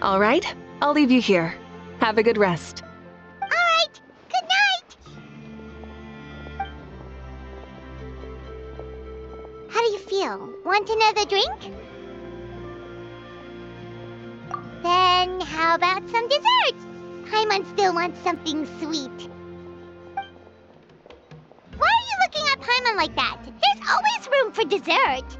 All right, I'll leave you here. Have a good rest. All right, good night. How do you feel? Want another drink? Then how about some dessert? Paimon still wants something sweet. Why are you looking at Paimon like that? There's always room for dessert.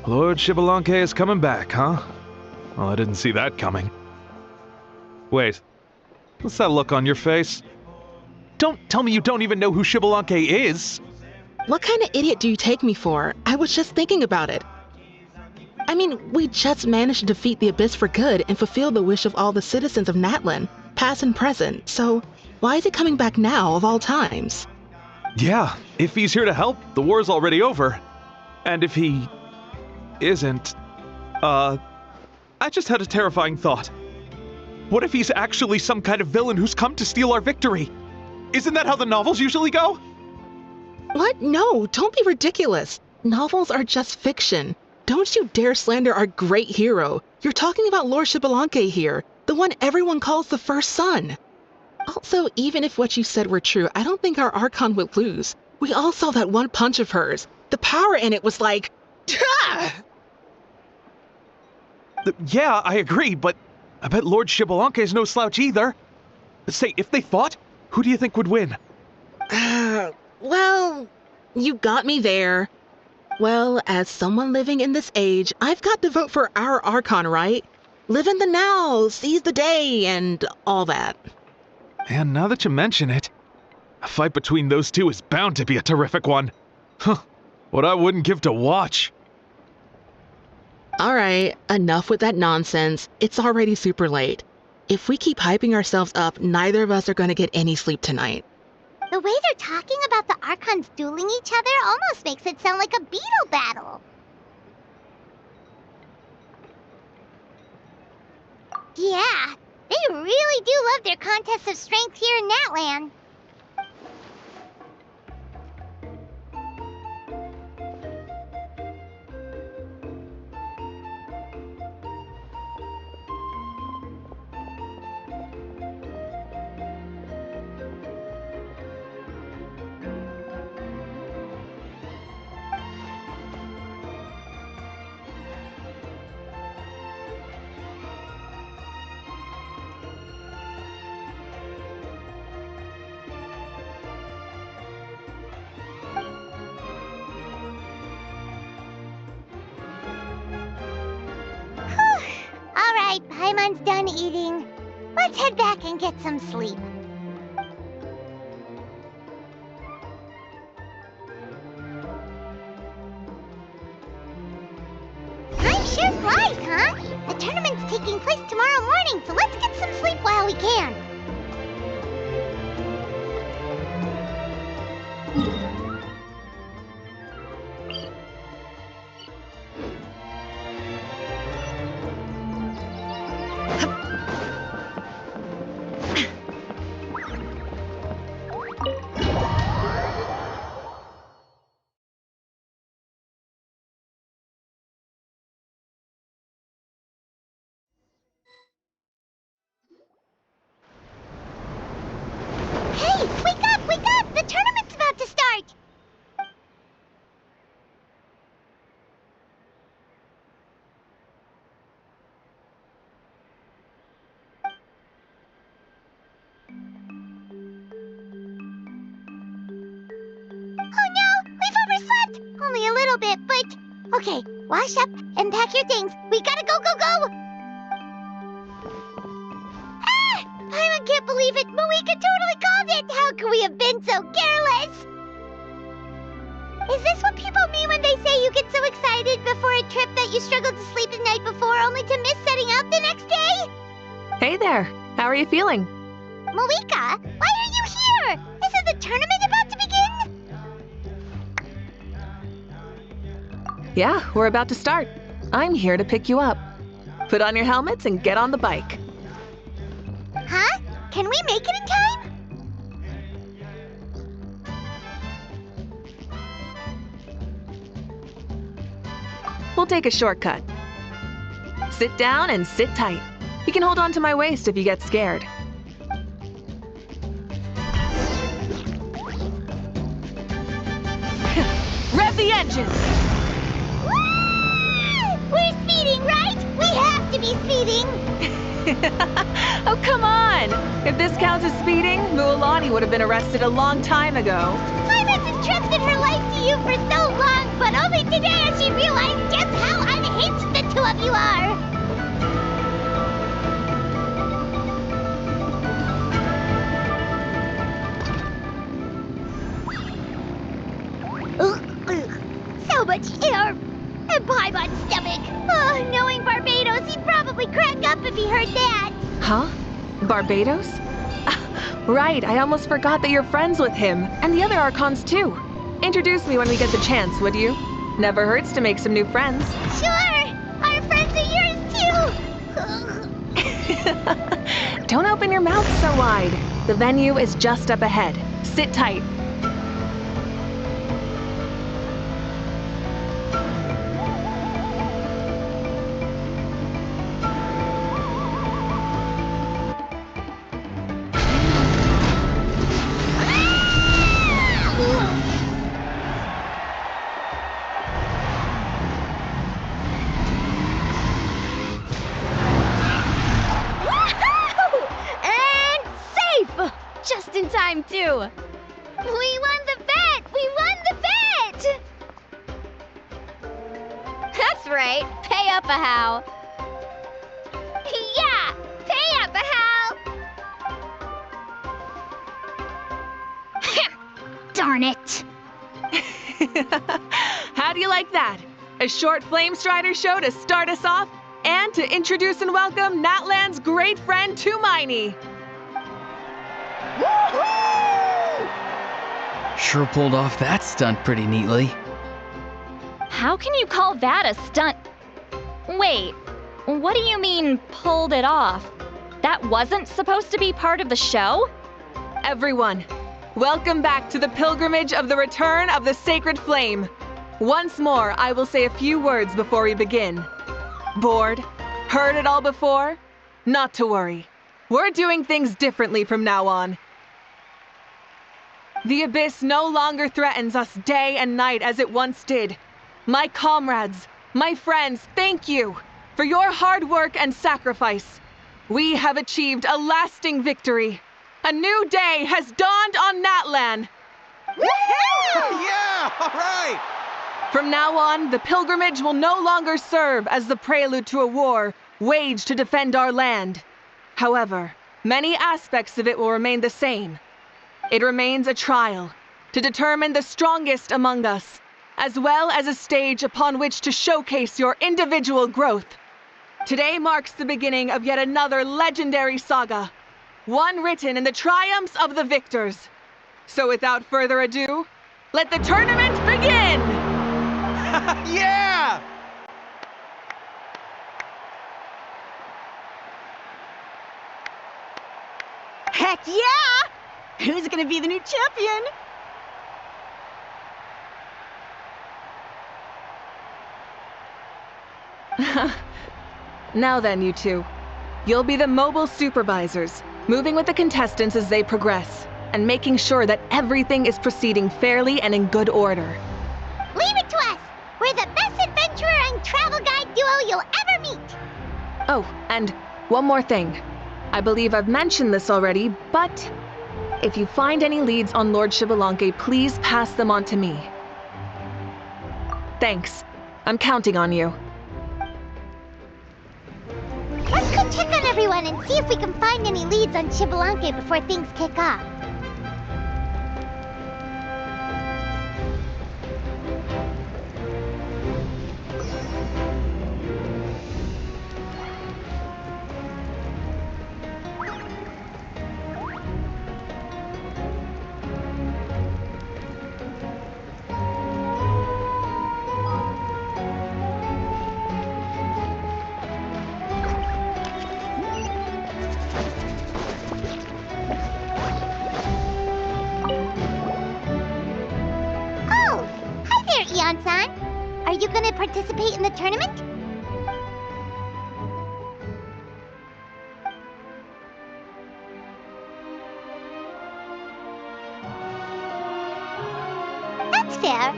Lord Xbalanque is coming back, huh? Well, I didn't see that coming. Wait, what's that look on your face? Don't tell me you don't even know who Xbalanque is! What kind of idiot do you take me for? I was just thinking about it. I mean, we just managed to defeat the Abyss for good and fulfill the wish of all the citizens of Natlan, past and present, so why is he coming back now of all times? Yeah, if he's here to help, the war's already over. And if he isn't, I just had a terrifying thought. What if he's actually some kind of villain who's come to steal our victory? Isn't that how the novels usually go? What? No, don't be ridiculous. Novels are just fiction. Don't you dare slander our great hero. You're talking about Lord Xbalanque here, the one everyone calls the first son. Also, even if what you said were true, I don't think our Archon would lose. We all saw that one punch of hers. The power in it was like... Yeah, I agree, but I bet Lord Xbalanque is no slouch either. Say, if they fought, who do you think would win? Well, you got me there. Well, as someone living in this age, I've got to vote for our Archon, right? Live in the now, seize the day, and all that. And now that you mention it, a fight between those two is bound to be a terrific one. Huh, what I wouldn't give to watch. All right, enough with that nonsense. It's already super late. If we keep hyping ourselves up, neither of us are going to get any sleep tonight. The way they're talking about the Archons dueling each other almost makes it sound like a beetle battle. Yeah, they really do love their contests of strength here in Natlan. Paimon's done eating, let's head back and get some sleep. Time sure flies, huh? The tournament's taking place tomorrow morning, so let's get some sleep while we can. Hey, wake up, wake up! The tournament's about to start! Oh no, we've overslept! Only a little bit, but... Okay, wash up and pack your things. We gotta go, go, go! Ah! Paimon can't believe it! Mavuika totally called it! How could we have been so careless? Is this what people mean when they say you get so excited before a trip that you struggled to sleep the night before only to miss setting out the next day? Hey there. How are you feeling? Mavuika, why are you here? Isn't the tournament about to begin? Yeah, we're about to start. I'm here to pick you up. Put on your helmets and get on the bike. Huh? Can we make it in time? We'll take a shortcut. Sit down and sit tight. You can hold on to my waist if you get scared. Rev the engine! We're speeding, right? We have to be speeding! Oh, come on! If this counts as speeding, Mualani would have been arrested a long time ago. Paimon's entrusted her life to you for so long, but only today has she realized just how unhinged the two of you are! So much air! And Paimon's stomach! Oh, knowing Barbados, he'd probably crack up if he heard that! Huh? Barbados? Right, I almost forgot that you're friends with him, and the other Archons too. Introduce me when we get the chance, would you? Never hurts to make some new friends. Sure! Our friends are yours too! Don't open your mouth so wide. The venue is just up ahead. Sit tight. And safe! Just in time, too. We won the bet! We won the bet! That's right. Pay up a how. Yeah! Pay up, Hal! Darn it! How do you like that? A short Flame Strider show to start us off, and to introduce and welcome Natlan's great friend Tumaini. Sure pulled off that stunt pretty neatly. How can you call that a stunt? Wait, what do you mean, pulled it off? That wasn't supposed to be part of the show? Everyone, welcome back to the pilgrimage of the return of the sacred flame. Once more, I will say a few words before we begin. Bored? Heard it all before? Not to worry. We're doing things differently from now on. The abyss no longer threatens us day and night as it once did. My comrades, my friends, thank you for your hard work and sacrifice. We have achieved a lasting victory. A new day has dawned on Natlan. Yeah, all right! From now on, the pilgrimage will no longer serve as the prelude to a war, waged to defend our land. However, many aspects of it will remain the same. It remains a trial to determine the strongest among us, as well as a stage upon which to showcase your individual growth. Today marks the beginning of yet another legendary saga, one written in the triumphs of the victors. So without further ado, let the tournament begin! Yeah! Heck yeah! Who's gonna be the new champion? Now then, you two. You'll be the mobile supervisors, moving with the contestants as they progress, and making sure that everything is proceeding fairly and in good order. Leave it to us! We're the best adventurer and travel guide duo you'll ever meet! Oh, and one more thing. I believe I've mentioned this already, but if you find any leads on Lord Xbalanque, please pass them on to me. Thanks. I'm counting on you. Let's go check on everyone and see if we can find any leads on Xbalanque before things kick off. Oh! Hi there, Eon-san! Are you gonna participate in the tournament? That's fair.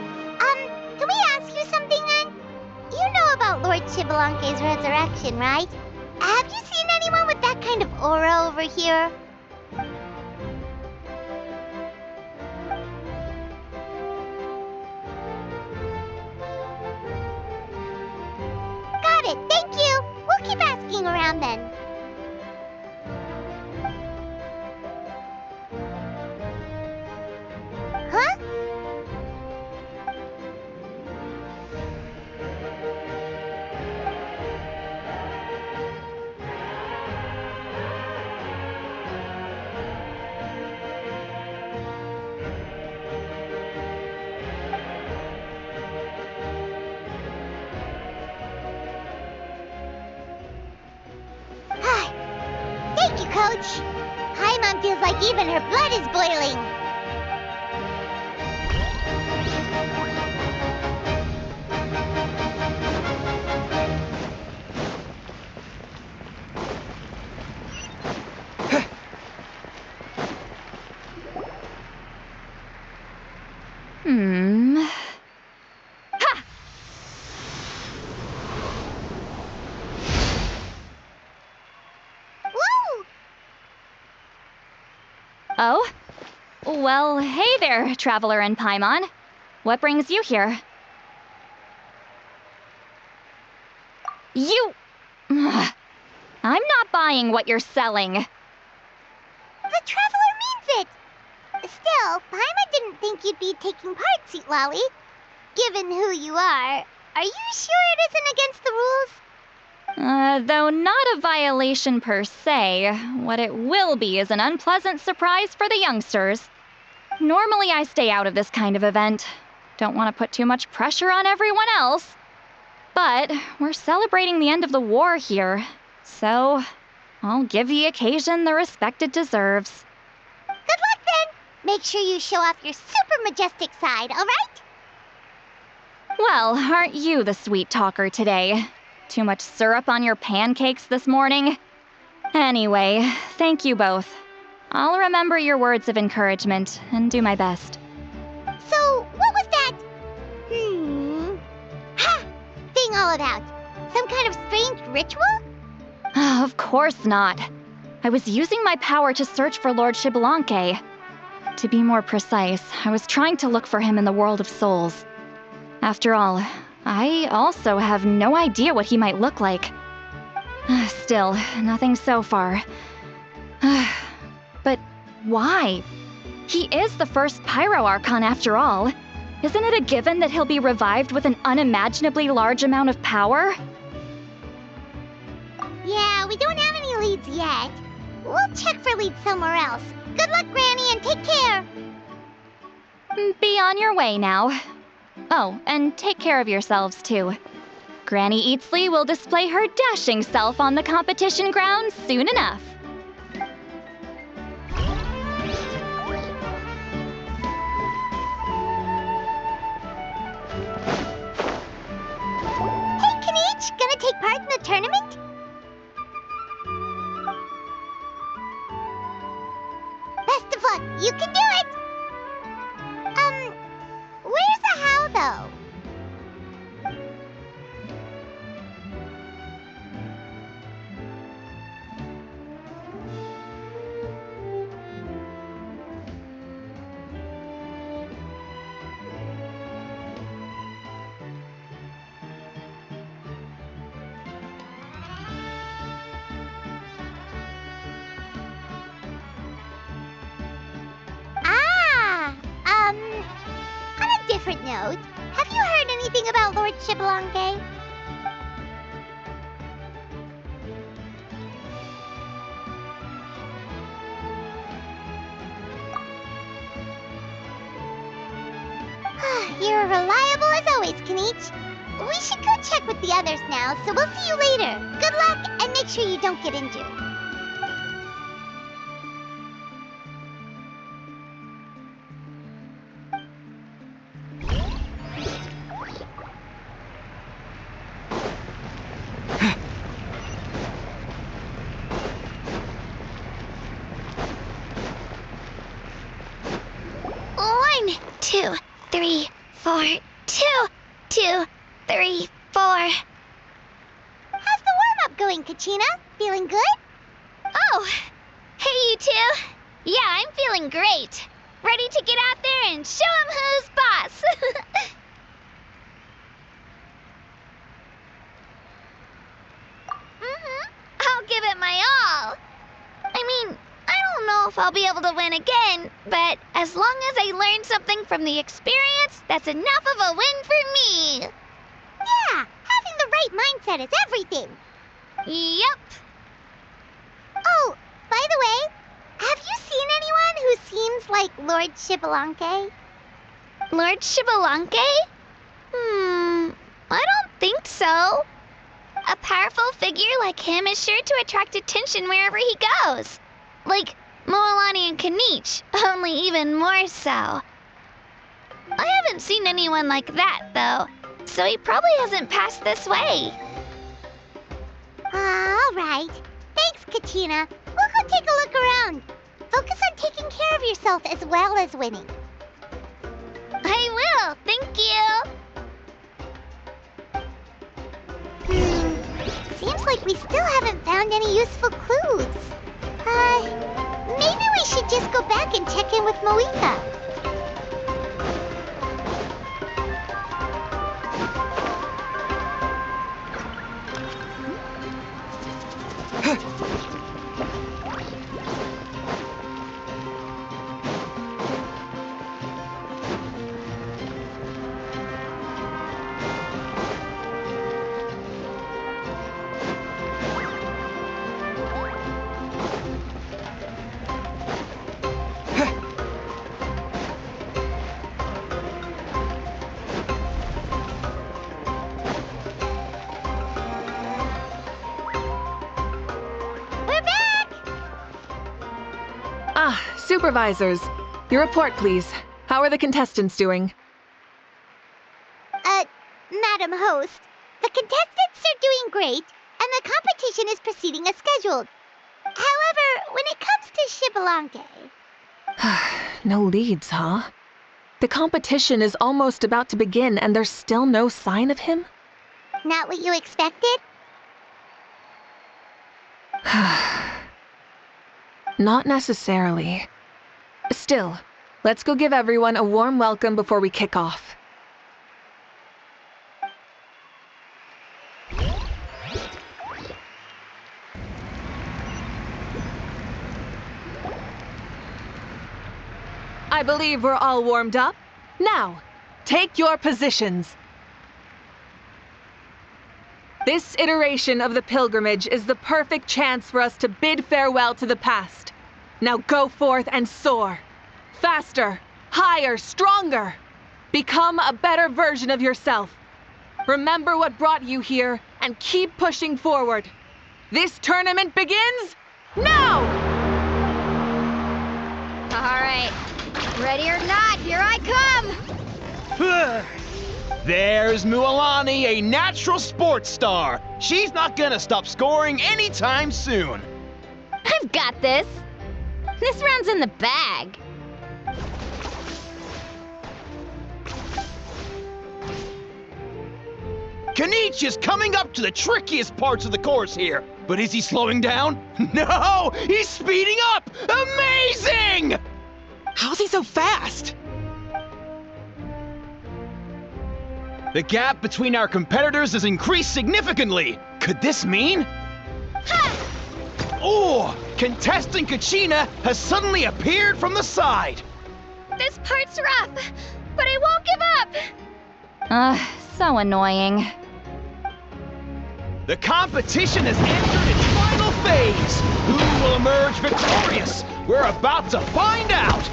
Can we ask you something then? You know about Lord Xbalanque's resurrection, right? Have you seen anyone with that kind of aura over here? Got it, thank you! We'll keep asking around then. Huh? Thank you, Coach. Paimon feels like even her blood is boiling. Ha! Woo! Oh? Well, hey there, Traveler and Paimon. What brings you here? You... Ugh. I'm not buying what you're selling. The Traveler means it! Still, Paimon didn't think you'd be taking part, Sweet Lolly. Given who you are you sure it isn't against the rules? Though not a violation per se, what it will be is an unpleasant surprise for the youngsters. Normally I stay out of this kind of event. Don't want to put too much pressure on everyone else. But we're celebrating the end of the war here, so I'll give the occasion the respect it deserves. Good luck then! Make sure you show off your super majestic side, alright? Well, aren't you the sweet talker today? Too much syrup on your pancakes this morning? Anyway, thank you both. I'll remember your words of encouragement and do my best. So, what was that? Ha! Thing all about? Some kind of strange ritual? Of course not. I was using my power to search for Lord Xbalanque. To be more precise, I was trying to look for him in the world of souls. After all, I also have no idea what he might look like. Still, nothing so far. But why? He is the first Pyro Archon after all. Isn't it a given that he'll be revived with an unimaginably large amount of power? Yeah, we don't have any leads yet. We'll check for leads somewhere else. Good luck, Granny, and take care! Be on your way now. Oh, and take care of yourselves too. Granny Eatsley will display her dashing self on the competition grounds soon enough. Hey, Kanich, gonna take part in the tournament? Best of luck, you can do it! Where's the how, though? On a different note, have you heard anything about Lord Shibalonke? You're reliable as always, Kanich. We should go check with the others now, so we'll see you later. Good luck, and make sure you don't get injured. One, two, three, four. 2, 2, 3, 4. How's the warm-up going, Kachina? Feeling good? Oh, hey you two. Yeah, I'm feeling great. Ready to get out there and show 'em who's boss. I'll give it my all. I mean, I don't know if I'll be able to win again, but as long as I learn something from the experience, that's enough of a win for me. Yeah, having the right mindset is everything. Yep. Oh, by the way, have you seen anyone who seems like Lord Shibalonke? Lord Shibalonke? I don't think so. A powerful figure like him is sure to attract attention wherever he goes. Like Moalani and Kanich, only even more so. I haven't seen anyone like that, though, so he probably hasn't passed this way. All right. Thanks, Kachina. We'll go take a look around. Focus on taking care of yourself as well as winning. I will, thank you. Seems like we still haven't found any useful clues. Maybe we should just go back and check in with Mavuika. Supervisors, your report, please. How are the contestants doing? Madam Host, the contestants are doing great, and the competition is proceeding as scheduled. However, when it comes to Shibalonke... No leads, huh? The competition is almost about to begin, and there's still no sign of him? Not what you expected? Not necessarily. Still, let's go give everyone a warm welcome before we kick off. I believe we're all warmed up. Now, take your positions. This iteration of the pilgrimage is the perfect chance for us to bid farewell to the past. Now go forth and soar. Faster, higher, stronger. Become a better version of yourself. Remember what brought you here and keep pushing forward. This tournament begins now! All right. Ready or not, here I come! There's Mualani, a natural sports star. She's not gonna stop scoring anytime soon. I've got this. This round's in the bag. Kanichi is coming up to the trickiest parts of the course here. But is he slowing down? No! He's speeding up! Amazing! How's he so fast? The gap between our competitors has increased significantly. Could this mean? Oh! Contestant Kachina has suddenly appeared from the side. This part's rough, but I won't give up! So annoying. The competition has entered its final phase. Who will emerge victorious? We're about to find out.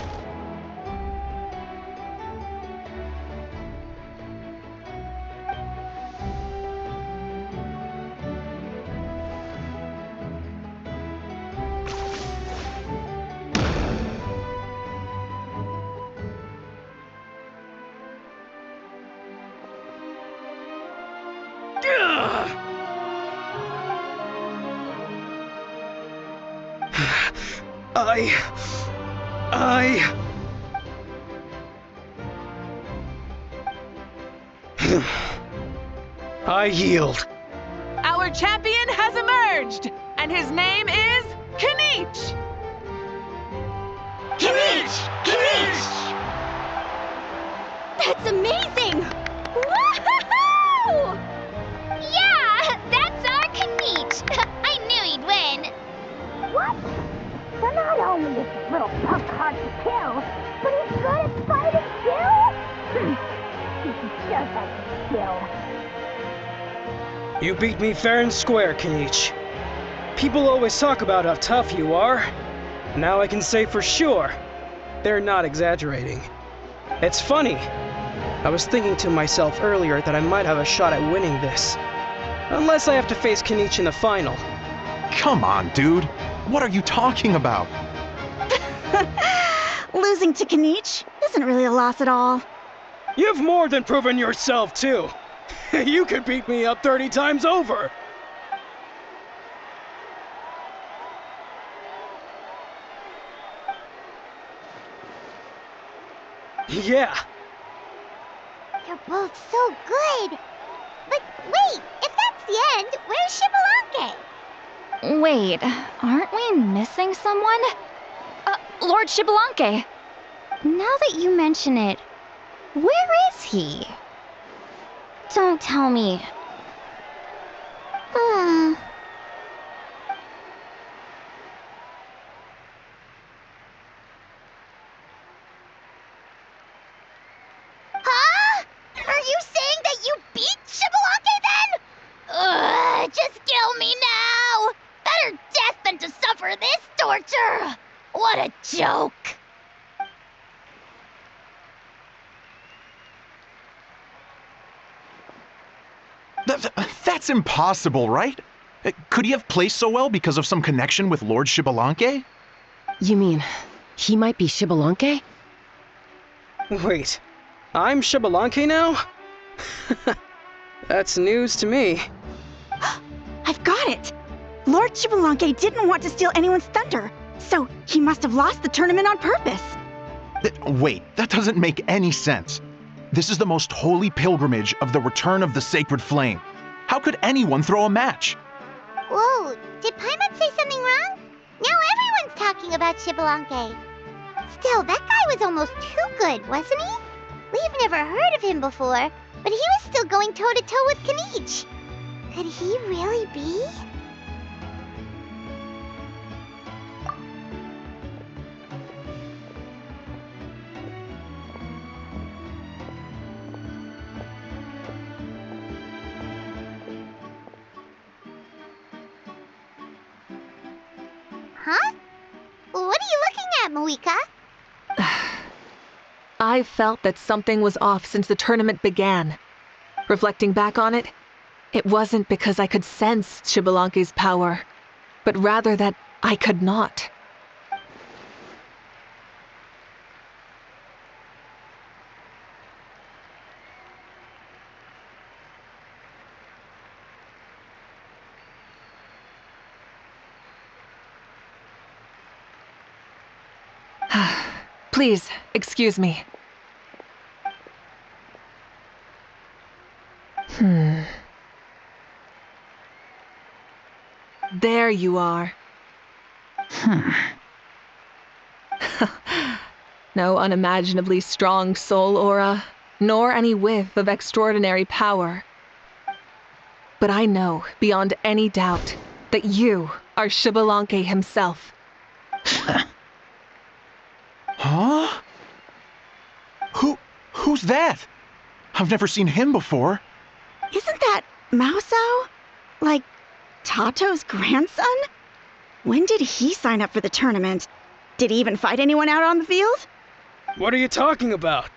I yield. Our champion has emerged, and his name is Kanichi! That's amazing! Woohoo! Yeah, that's our Kanich! I knew he'd win! What? So not only is this little punk hard to kill, but he's good at fighting too? He's just like skill. You beat me fair and square, Kanichi. People always talk about how tough you are. Now I can say for sure, they're not exaggerating. It's funny. I was thinking to myself earlier that I might have a shot at winning this. Unless I have to face Kanichi in the final. Come on, dude. What are you talking about? Losing to Kanichi isn't really a loss at all. You've more than proven yourself, too. You could beat me up 30 times over. Yeah. You're both so good. But wait, if that's the end, where's Shibalanke? Wait, aren't we missing someone? Lord Shibalanke. Now that you mention it, where is he? Don't tell me. Huh? Are you saying that you beat Shibalanke then? Ugh, just kill me now! Better death than to suffer this torture! What a joke! That's impossible, right? Could he have placed so well because of some connection with Lord Shibalanke? You mean, he might be Shibalanke? Wait, I'm Shibalanke now? That's news to me. I've got it! Lord Shibalanke didn't want to steal anyone's thunder, so he must have lost the tournament on purpose. Wait, that doesn't make any sense. This is the most holy pilgrimage of the return of the sacred flame. How could anyone throw a match? Whoa, did Paimon say something wrong? Now everyone's talking about Shibalanke. Still, that guy was almost too good, wasn't he? We've never heard of him before, but he was still going toe-to-toe with Kanichi. Could he really be? Huh? What are you looking at, Mavuika? I felt that something was off since the tournament began. Reflecting back on it, it wasn't because I could sense Xbalanque's power, but rather that I could not. Please, excuse me. There you are. No unimaginably strong soul aura, nor any whiff of extraordinary power. But I know, beyond any doubt, that you are Xbalanque himself. Huh? Who's that? I've never seen him before. Isn't that Mauso? Like, Tato's grandson? When did he sign up for the tournament? Did he even fight anyone out on the field? What are you talking about?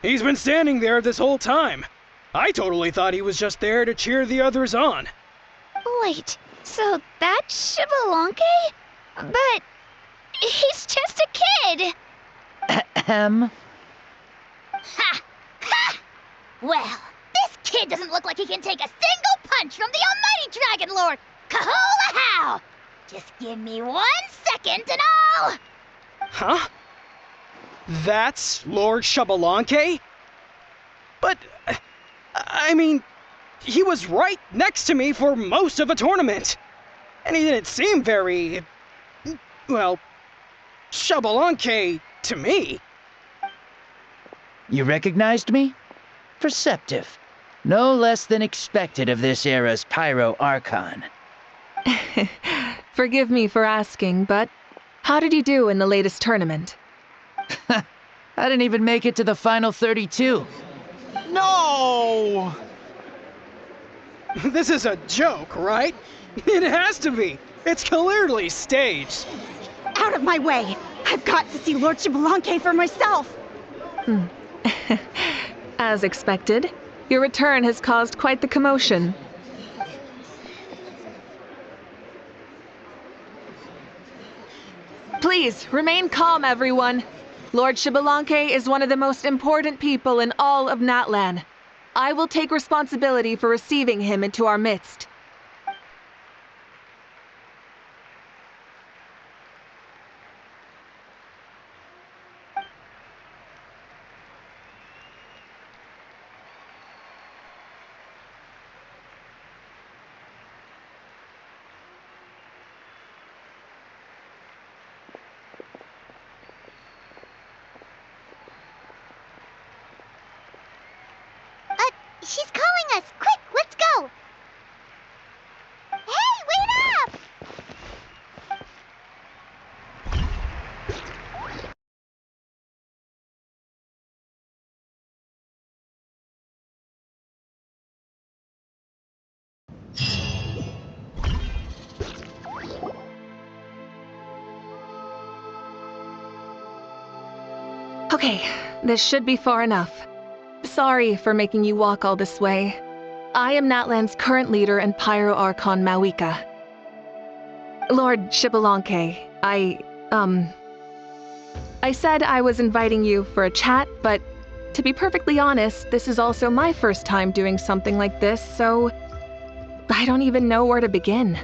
He's been standing there this whole time. I totally thought he was just there to cheer the others on. Wait, so that's Xbalanque? But he's just a kid. Ahem. Ha! Ha! Well, this kid doesn't look like he can take a single punch from the almighty Dragon Lord! Kahula how! Just give me 1 second and I'll... Huh? That's Lord Xbalanque? But, I mean, he was right next to me for most of the tournament. And he didn't seem very, well, Xbalanque to me. You recognized me? Perceptive. No less than expected of this era's Pyro Archon. Forgive me for asking, but how did you do in the latest tournament? I didn't even make it to the final 32. No! This is a joke, right? It has to be. It's clearly staged. Out of my way! I've got to see Lord Xbalanque for myself! As expected, your return has caused quite the commotion. Please, remain calm, everyone. Lord Xbalanque is one of the most important people in all of Natlan. I will take responsibility for receiving him into our midst. She's calling us! Quick, let's go! Hey, wait up! Okay, this should be far enough. Sorry for making you walk all this way. I am Natlan's current leader and Pyro Archon Mavuika. Lord Xbalanque, I said I was inviting you for a chat, but to be perfectly honest, this is also my first time doing something like this, so I don't even know where to begin.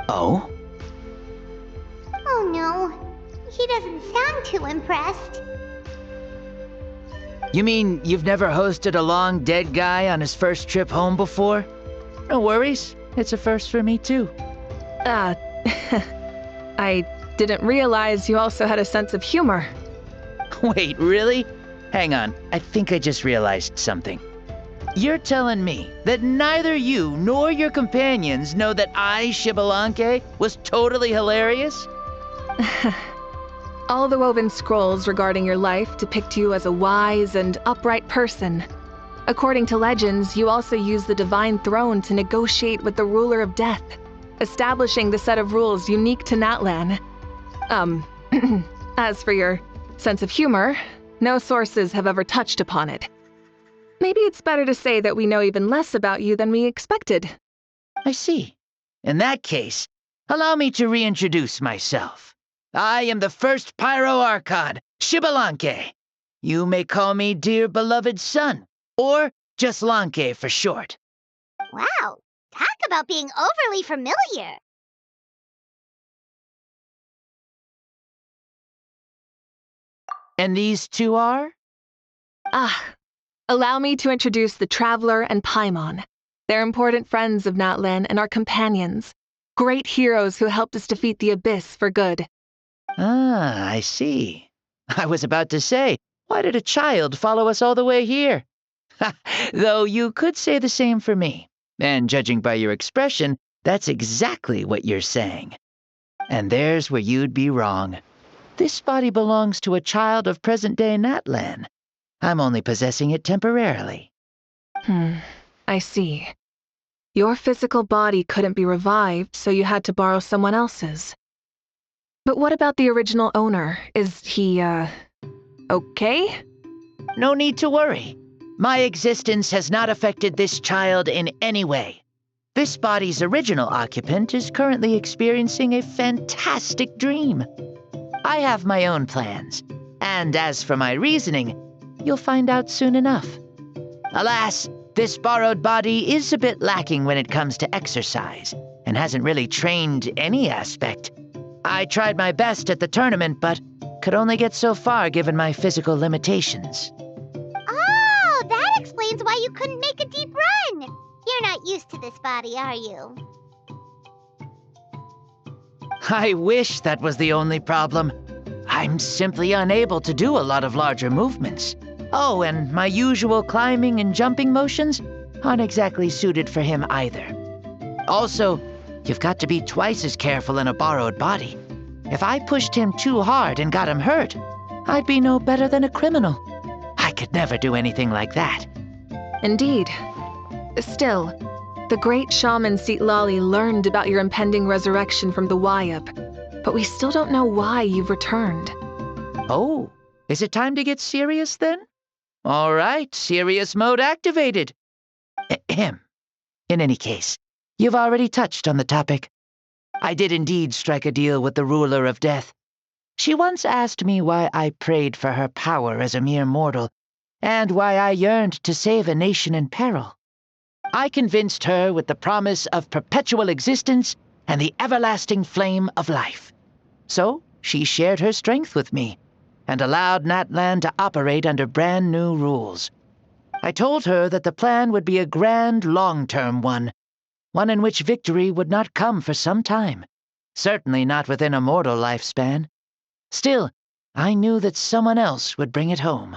Oh? Oh no, he doesn't sound too impressed. You mean you've never hosted a long dead guy on his first trip home before? No worries, it's a first for me too. I didn't realize you also had a sense of humor. Wait, really? Hang on, I think I just realized something. You're telling me that neither you nor your companions know that I, Xbalanque, was totally hilarious? All the woven scrolls regarding your life depict you as a wise and upright person. According to legends, you also use the Divine Throne to negotiate with the ruler of death, establishing the set of rules unique to Natlan. As for your sense of humor, no sources have ever touched upon it. Maybe it's better to say that we know even less about you than we expected. I see. In that case, allow me to reintroduce myself. I am the first Pyro Archon, Shibalanke. You may call me dear beloved son, or just Lanke for short. Wow, talk about being overly familiar. And these two are? Allow me to introduce the Traveler and Paimon. They're important friends of Natlan and our companions. Great heroes who helped us defeat the Abyss for good. Ah, I see. I was about to say, why did a child follow us all the way here? Though you could say the same for me. And judging by your expression, that's exactly what you're saying. And there's where you'd be wrong. This body belongs to a child of present-day Natlan. I'm only possessing it temporarily. I see. Your physical body couldn't be revived, so you had to borrow someone else's. But what about the original owner? Is he, okay? No need to worry. My existence has not affected this child in any way. This body's original occupant is currently experiencing a fantastic dream. I have my own plans, and as for my reasoning, you'll find out soon enough. Alas, this borrowed body is a bit lacking when it comes to exercise, and hasn't really trained any aspect. I tried my best at the tournament, but could only get so far given my physical limitations. Oh, that explains why you couldn't make a deep run. You're not used to this body, are you? I wish that was the only problem. I'm simply unable to do a lot of larger movements. Oh, and my usual climbing and jumping motions aren't exactly suited for him either. Also, you've got to be twice as careful in a borrowed body. If I pushed him too hard and got him hurt, I'd be no better than a criminal. I could never do anything like that. Indeed. Still, the great shaman Lali learned about your impending resurrection from the Wayup, but we still don't know why you've returned. Oh, is it time to get serious then? All right, serious mode activated. Ahem. In any case, you've already touched on the topic. I did indeed strike a deal with the ruler of death. She once asked me why I prayed for her power as a mere mortal, and why I yearned to save a nation in peril. I convinced her with the promise of perpetual existence and the everlasting flame of life. So she shared her strength with me, and allowed Natlan to operate under brand new rules. I told her that the plan would be a grand, long-term one in which victory would not come for some time, certainly not within a mortal lifespan. Still, I knew that someone else would bring it home.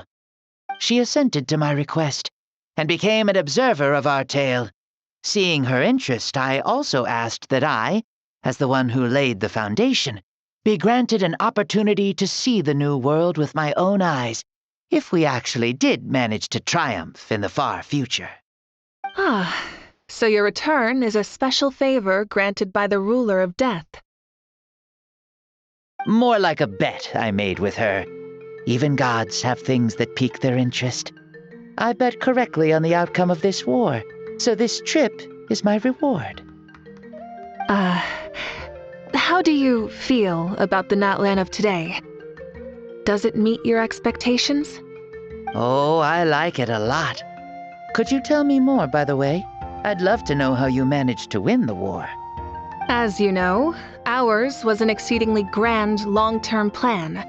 She assented to my request, and became an observer of our tale. Seeing her interest, I also asked that I, as the one who laid the foundation, be granted an opportunity to see the new world with my own eyes, if we actually did manage to triumph in the far future. So your return is a special favor granted by the ruler of death. More like a bet I made with her. Even gods have things that pique their interest. I bet correctly on the outcome of this war, so this trip is my reward. How do you feel about the Natlan of today? Does it meet your expectations? Oh, I like it a lot. Could you tell me more, by the way? I'd love to know how you managed to win the war. As you know, ours was an exceedingly grand, long-term plan.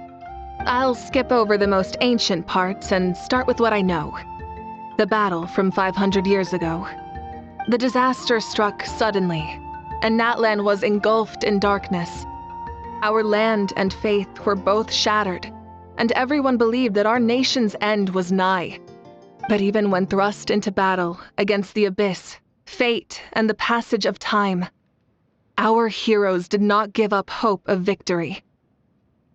I'll skip over the most ancient parts and start with what I know. The battle from 500 years ago. The disaster struck suddenly, and Natlan was engulfed in darkness. Our land and faith were both shattered, and everyone believed that our nation's end was nigh. But even when thrust into battle against the Abyss, fate, and the passage of time, our heroes did not give up hope of victory.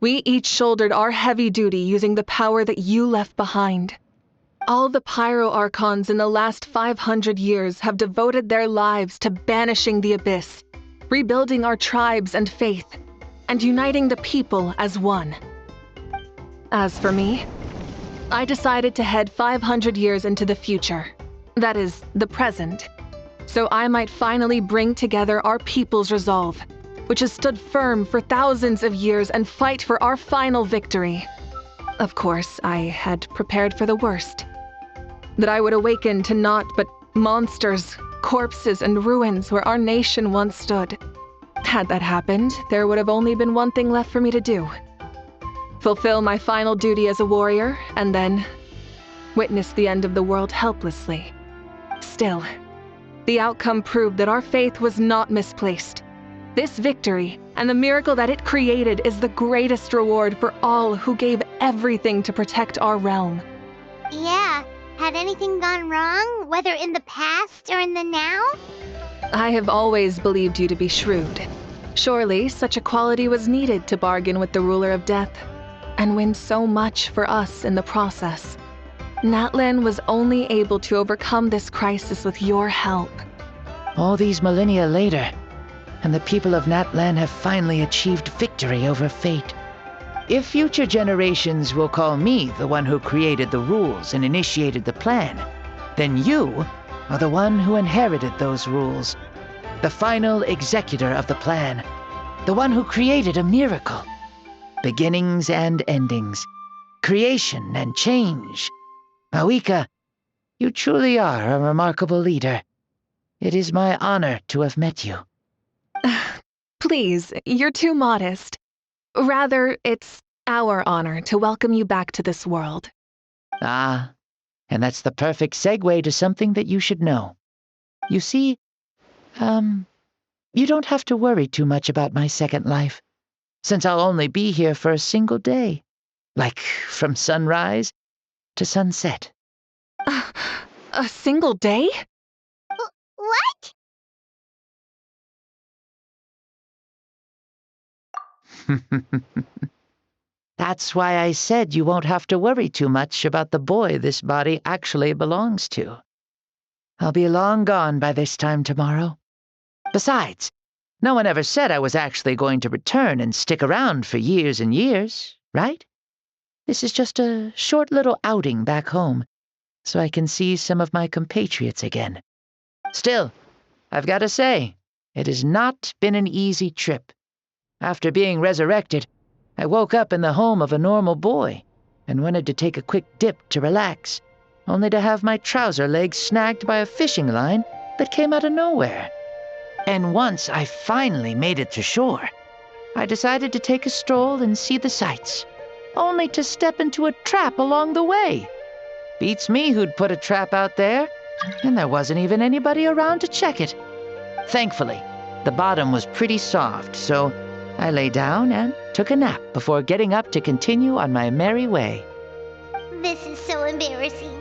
We each shouldered our heavy duty using the power that you left behind. All the Pyro Archons in the last 500 years have devoted their lives to banishing the Abyss, rebuilding our tribes and faith, and uniting the people as one. As for me, I decided to head 500 years into the future, that is, the present, so I might finally bring together our people's resolve, which has stood firm for thousands of years, and fight for our final victory. Of course, I had prepared for the worst. That I would awaken to naught but monsters, corpses, and ruins where our nation once stood. Had that happened, there would have only been one thing left for me to do. Fulfill my final duty as a warrior, and then witness the end of the world helplessly. Still, the outcome proved that our faith was not misplaced. This victory, and the miracle that it created, is the greatest reward for all who gave everything to protect our realm. Yeah, had anything gone wrong, whether in the past or in the now? I have always believed you to be shrewd. Surely, such a quality was needed to bargain with the ruler of death, and win so much for us in the process. Natlan was only able to overcome this crisis with your help. All these millennia later, and the people of Natlan have finally achieved victory over fate. If future generations will call me the one who created the rules and initiated the plan, then you are the one who inherited those rules, the final executor of the plan, the one who created a miracle. Beginnings and endings, creation and change. Mavuika, you truly are a remarkable leader. It is my honor to have met you. Please, you're too modest. Rather, it's our honor to welcome you back to this world. Ah, and that's the perfect segue to something that you should know. You see, you don't have to worry too much about my second life, since I'll only be here for a single day, like from sunrise to sunset. A single day? What? That's why I said you won't have to worry too much about the boy this body actually belongs to. I'll be long gone by this time tomorrow. Besides, no one ever said I was actually going to return and stick around for years and years, right? This is just a short little outing back home, so I can see some of my compatriots again. Still, I've got to say, it has not been an easy trip. After being resurrected, I woke up in the home of a normal boy and wanted to take a quick dip to relax, only to have my trouser legs snagged by a fishing line that came out of nowhere. And once I finally made it to shore, I decided to take a stroll and see the sights, only to step into a trap along the way. Beats me who'd put a trap out there, and there wasn't even anybody around to check it. Thankfully, the bottom was pretty soft, so I lay down and took a nap before getting up to continue on my merry way. This is so embarrassing.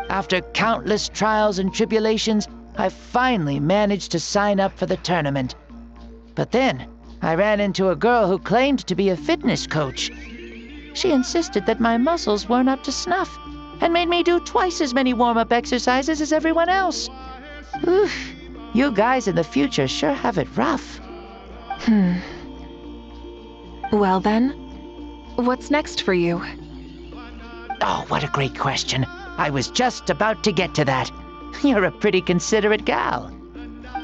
After countless trials and tribulations, I finally managed to sign up for the tournament. But then, I ran into a girl who claimed to be a fitness coach. She insisted that my muscles weren't up to snuff, and made me do twice as many warm-up exercises as everyone else. Oof, you guys in the future sure have it rough. Well then, what's next for you? Oh, what a great question. I was just about to get to that. You're a pretty considerate gal.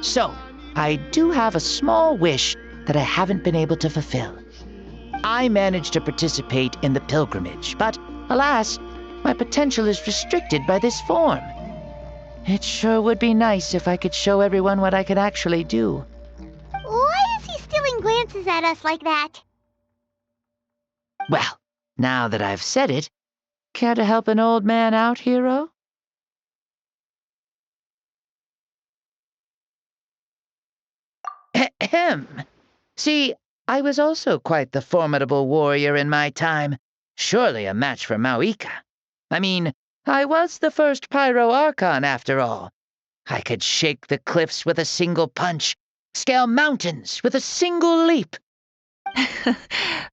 So, I do have a small wish that I haven't been able to fulfill. I managed to participate in the pilgrimage, but alas, my potential is restricted by this form. It sure would be nice if I could show everyone what I can actually do. Why is he stealing glances at us like that? Well, now that I've said it, care to help an old man out, hero? Ahem. See, I was also quite the formidable warrior in my time. Surely a match for Mavuika. I mean, I was the first Pyro Archon after all. I could shake the cliffs with a single punch, scale mountains with a single leap.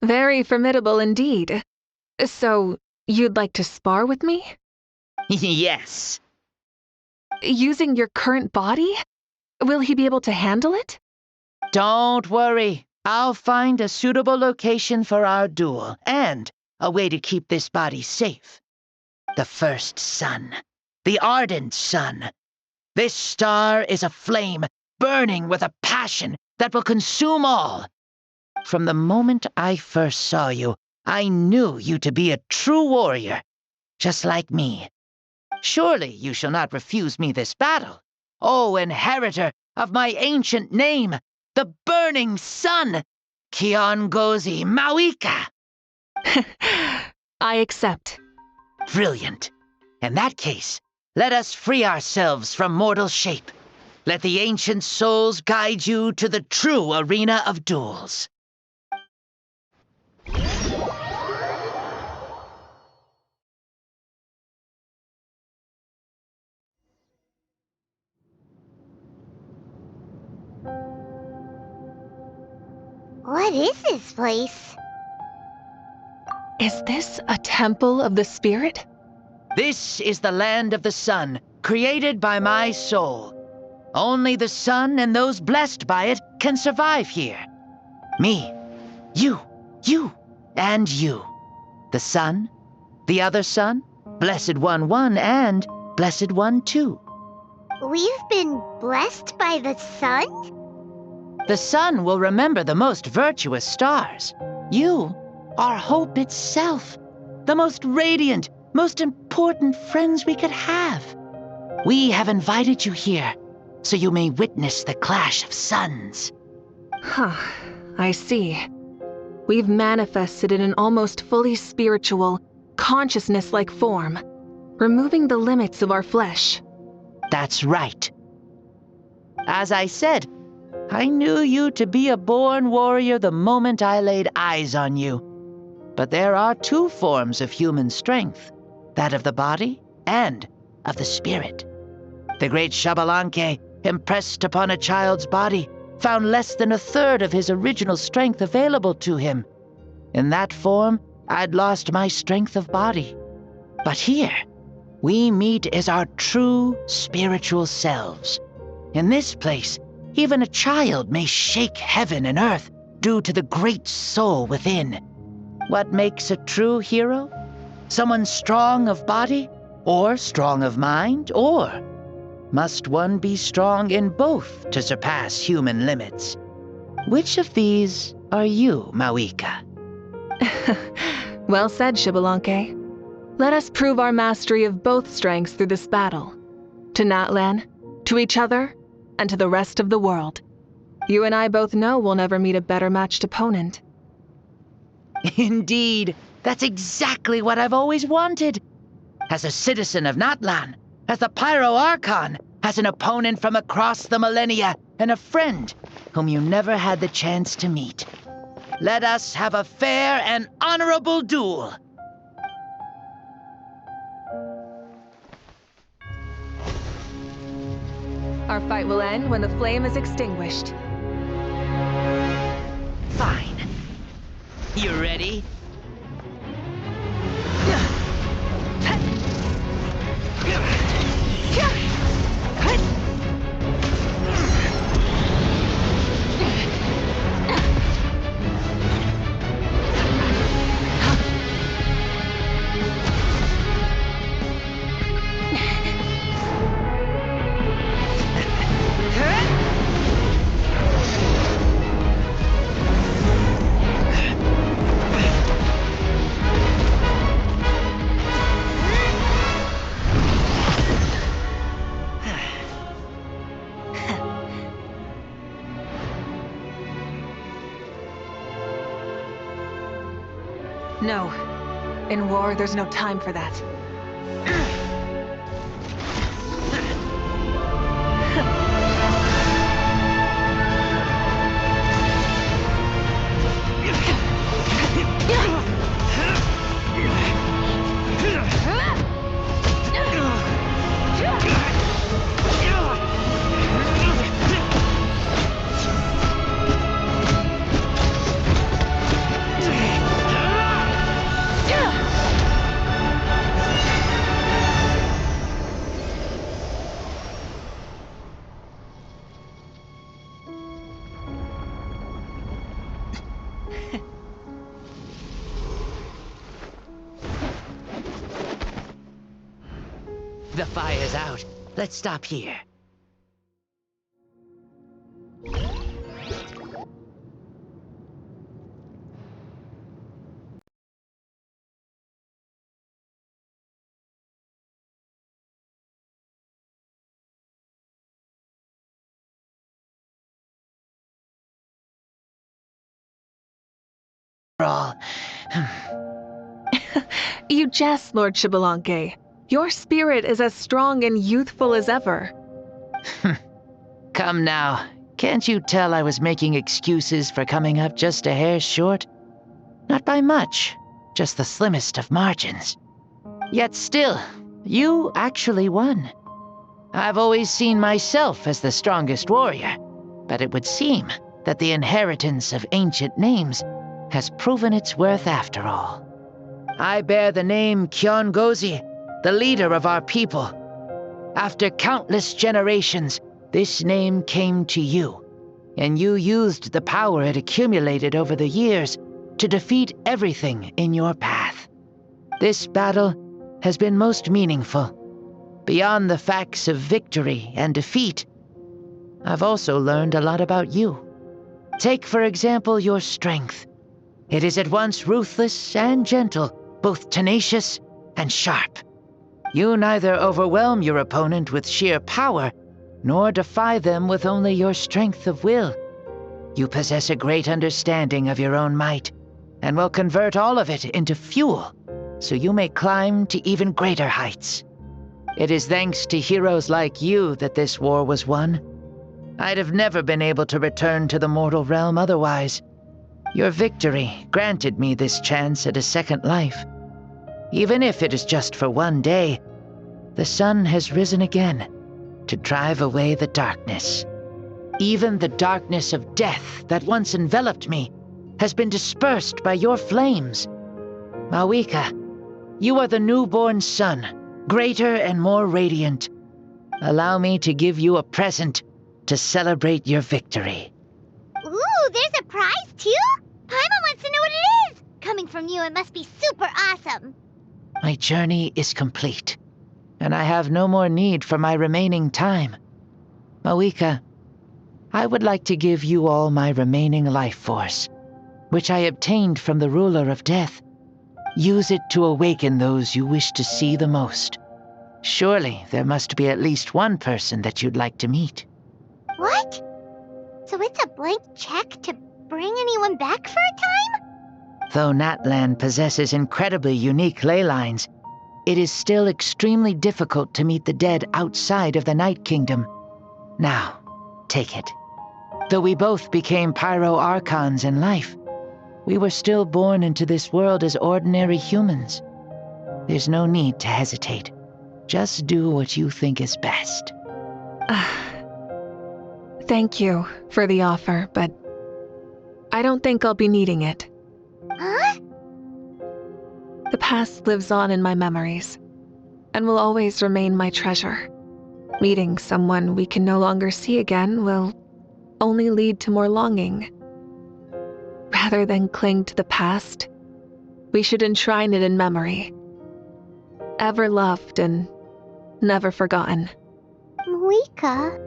Very formidable indeed. So, you'd like to spar with me? Yes. Using your current body? Will he be able to handle it? Don't worry. I'll find a suitable location for our duel, and a way to keep this body safe. The first sun. The ardent sun. This star is a flame, burning with a passion that will consume all. From the moment I first saw you, I knew you to be a true warrior, just like me. Surely you shall not refuse me this battle, O inheritor of my ancient name, the burning sun, Kiongozi Mavuika. I accept. Brilliant. In that case, let us free ourselves from mortal shape. Let the ancient souls guide you to the true arena of duels. What is this place? Is this a temple of the spirit? This is the land of the sun, created by my soul. Only the sun and those blessed by it can survive here. Me, you, and you. The sun, the other sun, Blessed One 1, and Blessed One 2. We've been blessed by the sun? The sun will remember the most virtuous stars. You are hope itself, the most radiant, most important friends we could have. We have invited you here, so you may witness the clash of suns. Huh, I see. We've manifested in an almost fully spiritual, consciousness-like form, removing the limits of our flesh. That's right. As I said, I knew you to be a born warrior the moment I laid eyes on you. But there are two forms of human strength, that of the body and of the spirit. The great Xbalanque, impressed upon a child's body, found less than a third of his original strength available to him. In that form, I'd lost my strength of body. But here, we meet as our true spiritual selves. In this place, even a child may shake heaven and earth due to the great soul within. What makes a true hero? Someone strong of body, or strong of mind, or must one be strong in both to surpass human limits? Which of these are you, Mavuika? Well said, Xbalanque. Let us prove our mastery of both strengths through this battle. To Natlan, to each other, and to the rest of the world. You and I both know we'll never meet a better matched opponent. Indeed, that's exactly what I've always wanted. As a citizen of Natlan, as the Pyro Archon, as an opponent from across the millennia, and a friend whom you never had the chance to meet. Let us have a fair and honorable duel. Our fight will end when the flame is extinguished. Fine. You ready? No. In war, there's no time for that. The fire's out. Let's stop here. All. You jest, Lord Xbalanque. Your spirit is as strong and youthful as ever. Come now. Can't you tell I was making excuses for coming up just a hair short? Not by much, just the slimmest of margins. Yet still, you actually won. I've always seen myself as the strongest warrior, but it would seem that the inheritance of ancient names has proven its worth after all. I bear the name Kiongozi, the leader of our people. After countless generations, this name came to you, and you used the power it accumulated over the years to defeat everything in your path. This battle has been most meaningful. Beyond the facts of victory and defeat, I've also learned a lot about you. Take, for example, your strength. It is at once ruthless and gentle, both tenacious and sharp. You neither overwhelm your opponent with sheer power, nor defy them with only your strength of will. You possess a great understanding of your own might, and will convert all of it into fuel, so you may climb to even greater heights. It is thanks to heroes like you that this war was won. I'd have never been able to return to the mortal realm otherwise. Your victory granted me this chance at a second life. Even if it is just for one day, the sun has risen again to drive away the darkness. Even the darkness of death that once enveloped me has been dispersed by your flames. Mavuika, you are the newborn sun, greater and more radiant. Allow me to give you a present to celebrate your victory. Ooh, there's a prize too? Paimon wants to know what it is! Coming from you, it must be super awesome. My journey is complete, and I have no more need for my remaining time. Mavuika, I would like to give you all my remaining life force, which I obtained from the ruler of death. Use it to awaken those you wish to see the most. Surely there must be at least one person that you'd like to meet. What? So it's a blank check to bring anyone back for a time? Though Natlan possesses incredibly unique ley lines, it is still extremely difficult to meet the dead outside of the Night Kingdom. Now, take it. Though we both became Pyro Archons in life, we were still born into this world as ordinary humans. There's no need to hesitate. Just do what you think is best. Thank you for the offer, but I don't think I'll be needing it. Huh? The past lives on in my memories, and will always remain my treasure. Meeting someone we can no longer see again will only lead to more longing. Rather than cling to the past, we should enshrine it in memory. Ever loved and never forgotten. Mavuika.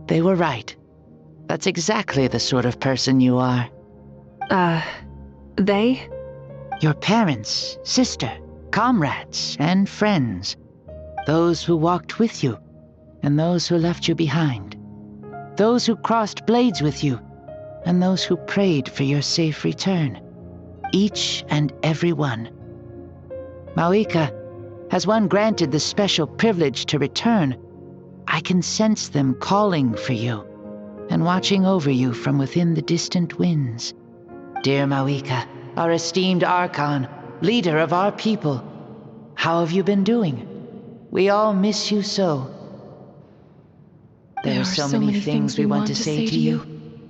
They were right. That's exactly the sort of person you are. They? Your parents, sister, comrades, and friends. Those who walked with you, and those who left you behind. Those who crossed blades with you, and those who prayed for your safe return. Each and every one. Mavuika, has one granted the special privilege to return, I can sense them calling for you, and watching over you from within the distant winds. Dear Mavuika, our esteemed Archon, leader of our people, how have you been doing? We all miss you so. There are so many things we want to say to you,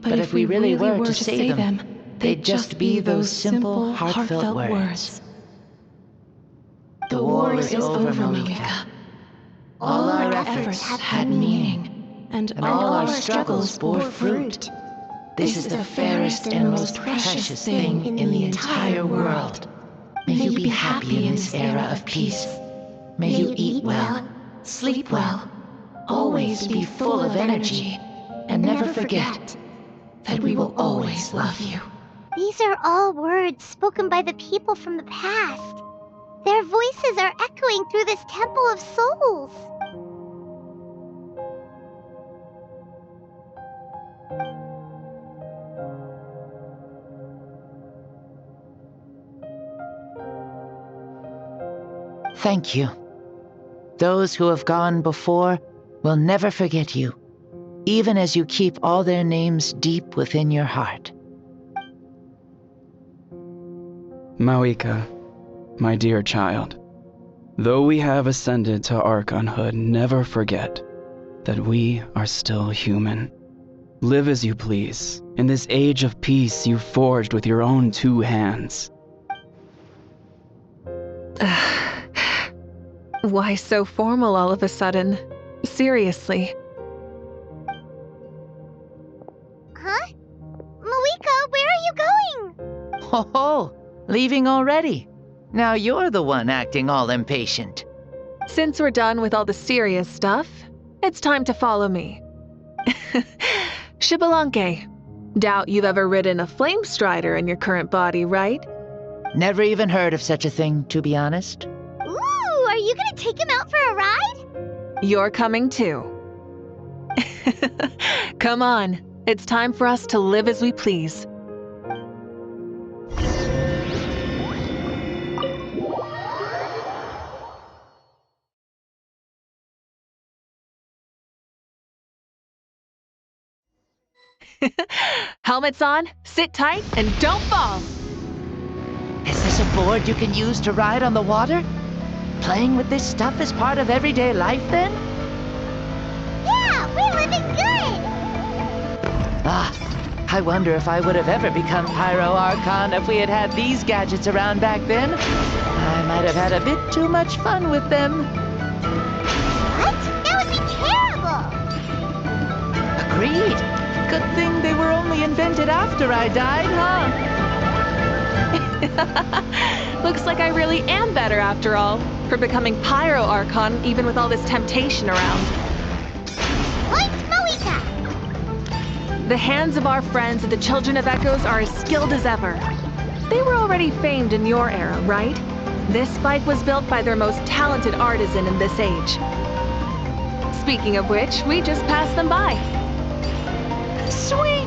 but if we really were to say them, they'd just be those simple, heartfelt words. The war is over, Mavuika. All our efforts had meaning, and all our struggles bore fruit. This is the fairest and most precious thing in the entire world. May you be happy in this era of peace. May you eat well, sleep well, always be full of energy, and never forget that we will always love you. These are all words spoken by the people from the past. Their voices are echoing through this Temple of Souls. Thank you. Those who have gone before will never forget you, even as you keep all their names deep within your heart. Mavuika, my dear child, though we have ascended to Archonhood, never forget that we are still human. Live as you please, in this age of peace you forged with your own 2 hands. Why so formal all of a sudden? Seriously. Huh? Mavuika, where are you going? Ho ho! Leaving already? Now you're the one acting all impatient. Since we're done with all the serious stuff, it's time to follow me. Xbalanque, doubt you've ever ridden a flame strider in your current body, right? Never even heard of such a thing, to be honest. Ooh, are you gonna take him out for a ride? You're coming too. Come on, it's time for us to live as we please. Helmets on, sit tight, and don't fall! Is this a board you can use to ride on the water? Playing with this stuff is part of everyday life, then? Yeah, we're living good! Ah, I wonder if I would have ever become Pyro Archon if we had had these gadgets around back then. I might have had a bit too much fun with them. What? That would be terrible! Agreed. Good thing they were only invented after I died, huh? Looks like I really am better after all, for becoming Pyro Archon even with all this temptation around. Point Mavuika! The hands of our friends at the Children of Echoes are as skilled as ever. They were already famed in your era, right? This bike was built by their most talented artisan in this age. Speaking of which, we just passed them by. Sweet!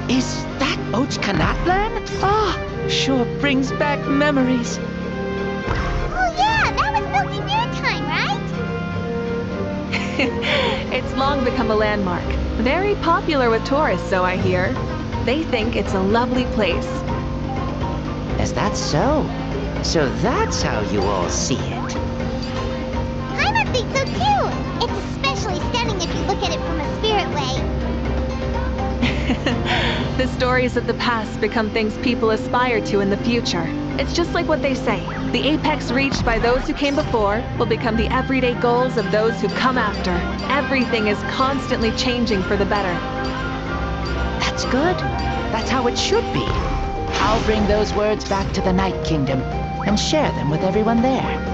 Is that Ochkanatlan? Ah! Sure brings back memories. Oh yeah, that was built in your time, right? It's long become a landmark. Very popular with tourists, so I hear. They think it's a lovely place. Is that so? So that's how you all see it. Paimon thinks so too! It's especially stunning if you look at it from a spirit way. The stories of the past become things people aspire to in the future. It's just like what they say. The apex reached by those who came before will become the everyday goals of those who come after. Everything is constantly changing for the better. That's good. That's how it should be. I'll bring those words back to the Night Kingdom and share them with everyone there.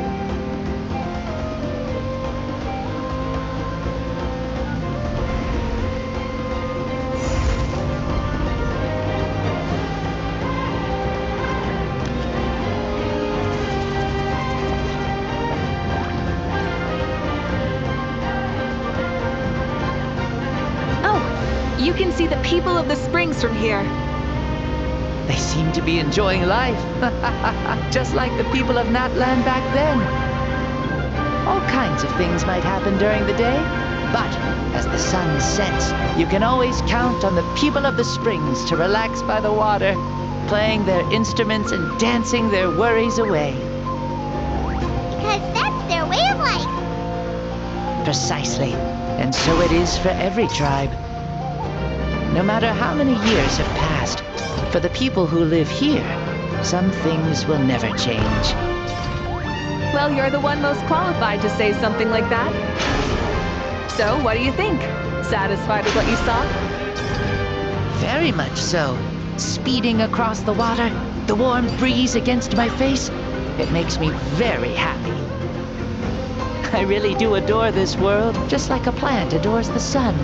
You can see the people of the springs from here. They seem to be enjoying life, just like the people of Natland back then. All kinds of things might happen during the day, but as the sun sets, you can always count on the people of the springs to relax by the water. playing their instruments and dancing their worries away. Because that's their way of life. Precisely. And so it is for every tribe. No matter how many years have passed, for the people who live here, some things will never change. Well, you're the one most qualified to say something like that. So, what do you think? Satisfied with what you saw? Very much so. Speeding across the water, the warm breeze against my face, it makes me very happy. I really do adore this world, just like a plant adores the sun.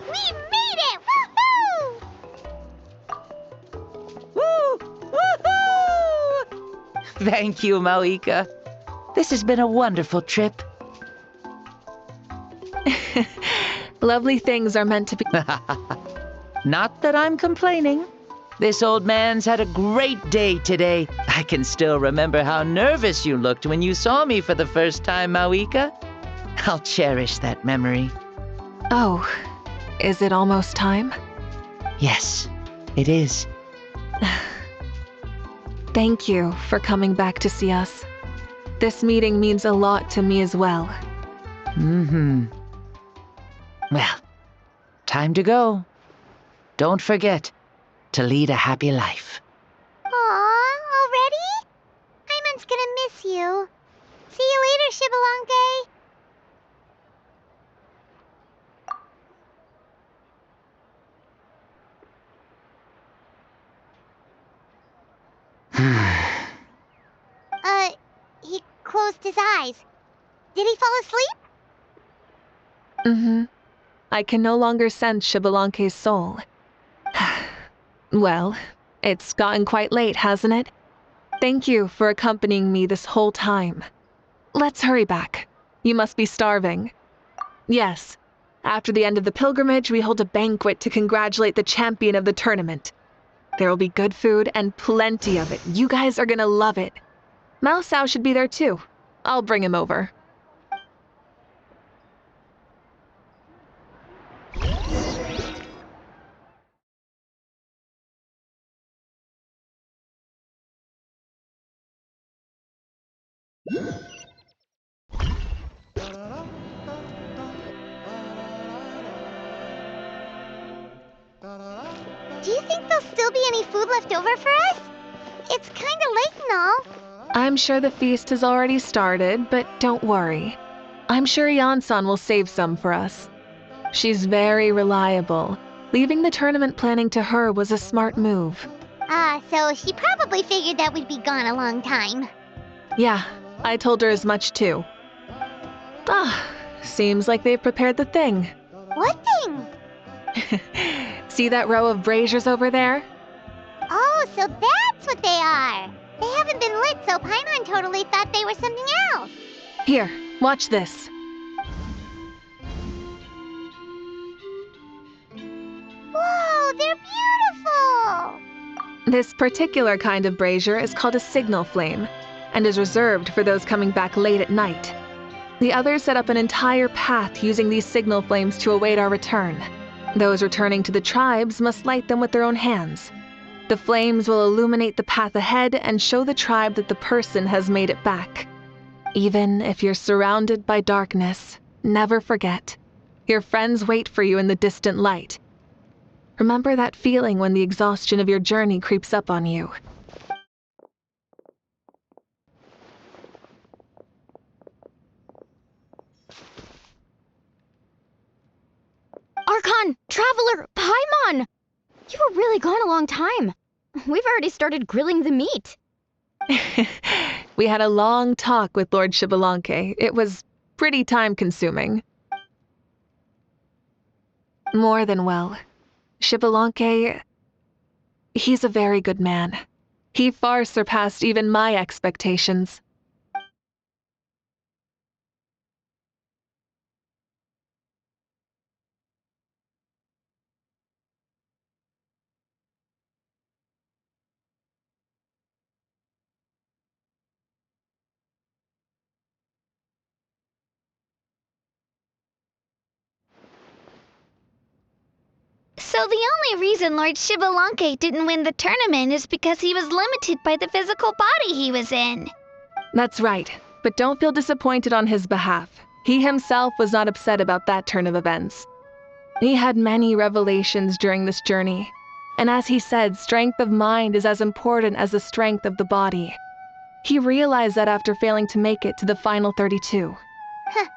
We made it! Woohoo! Woo! Woohoo! Thank you, Mavuika. This has been a wonderful trip. Lovely things are meant to be. Not that I'm complaining. This old man's had a great day today. I can still remember how nervous you looked when you saw me for the first time, Mavuika. I'll cherish that memory. Oh, is it almost time? Yes, it is. Thank you for coming back to see us. This meeting means a lot to me as well. Mm-hmm. Well, time to go. Don't forget to lead a happy life. Aw, already? Paimon's gonna miss you. See you later, Shibalonke. He closed his eyes. Did he fall asleep? Mm-hmm. I can no longer sense Shibalonke's soul. Well, it's gotten quite late, hasn't it? Thank you for accompanying me this whole time. Let's hurry back. You must be starving. Yes. After the end of the pilgrimage, we hold a banquet to congratulate the champion of the tournament. There will be good food and plenty of it. You guys are gonna love it. Mausau should be there too. I'll bring him over. Do you think there'll still be any food left over for us? It's kinda late and all. I'm sure the feast has already started, but don't worry. I'm sure Yansan will save some for us. She's very reliable. Leaving the tournament planning to her was a smart move. So she probably figured that we'd be gone a long time. Yeah, I told her as much too. Seems like they've prepared the thing. What thing? See that row of braziers over there? Oh, so that's what they are. They haven't been lit, so Paimon totally thought they were something else. Here, watch this. Whoa, they're beautiful! This particular kind of brazier is called a signal flame, and is reserved for those coming back late at night. The others set up an entire path using these signal flames to await our return. Those returning to the tribes must light them with their own hands. The flames will illuminate the path ahead and show the tribe that the person has made it back. Even if you're surrounded by darkness, never forget. Your friends wait for you in the distant light. Remember that feeling when the exhaustion of your journey creeps up on you. Archon! Traveler! Paimon! You were really gone a long time. We've already started grilling the meat. We had a long talk with Lord Shibalonke. It was pretty time-consuming. More than well. Shibalonke, he's a very good man. He far surpassed even my expectations. So the only reason Lord Shibalanke didn't win the tournament is because he was limited by the physical body he was in. That's right, but don't feel disappointed on his behalf. He himself was not upset about that turn of events. He had many revelations during this journey, and as he said, strength of mind is as important as the strength of the body. He realized that after failing to make it to the final 32. Huh.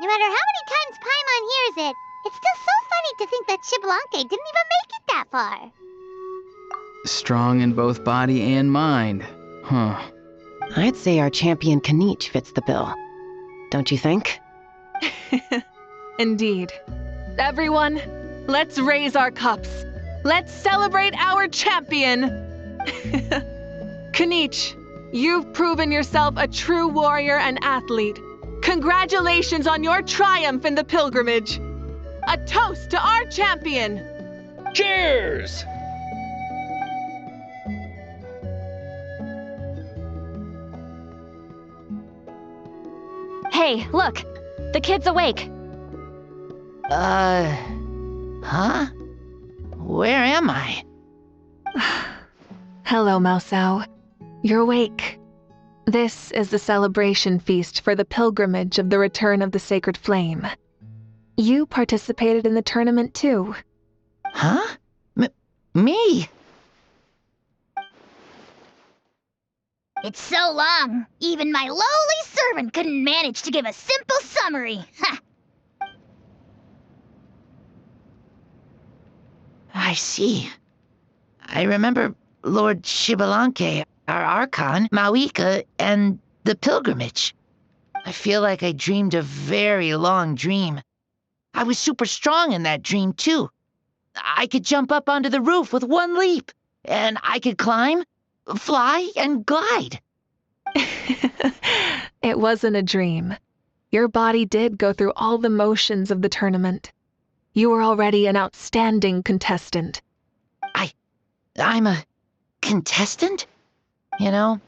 No matter how many times Paimon hears it, it's still so funny to think that Shibalanke didn't even make it that far. Strong in both body and mind. Huh. I'd say our champion Kanich fits the bill. Don't you think? Indeed. Everyone, let's raise our cups. Let's celebrate our champion! Kanich, you've proven yourself a true warrior and athlete. Congratulations on your triumph in the pilgrimage. A toast to our champion! Cheers! Hey, look! The kid's awake. Huh? Where am I? Hello, Mausau. You're awake. This is the celebration feast for the pilgrimage of the return of the sacred flame. You participated in the tournament too. Huh? Me? It's so long, even my lowly servant couldn't manage to give a simple summary. Ha! I see. I remember Lord Shibalanke, our Archon, Mavuika, and the pilgrimage. I feel like I dreamed a very long dream. I was super strong in that dream, too. I could jump up onto the roof with one leap, and I could climb, fly, and glide. It wasn't a dream. Your body did go through all the motions of the tournament. You were already an outstanding contestant. I'm a contestant? You know,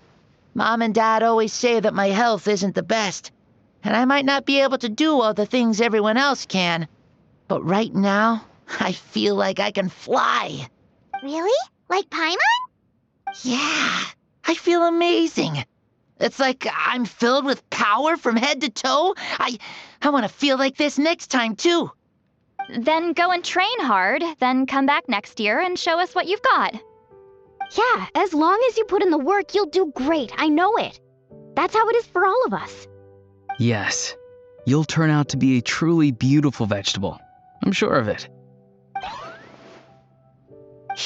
Mom and Dad always say that my health isn't the best, and I might not be able to do all the things everyone else can. But right now, I feel like I can fly. Really? Like Paimon? Yeah, I feel amazing. It's like I'm filled with power from head to toe. I want to feel like this next time, too. Then go and train hard, then come back next year and show us what you've got. Yeah, as long as you put in the work, you'll do great. I know it. That's how it is for all of us. Yes. You'll turn out to be a truly beautiful vegetable. I'm sure of it.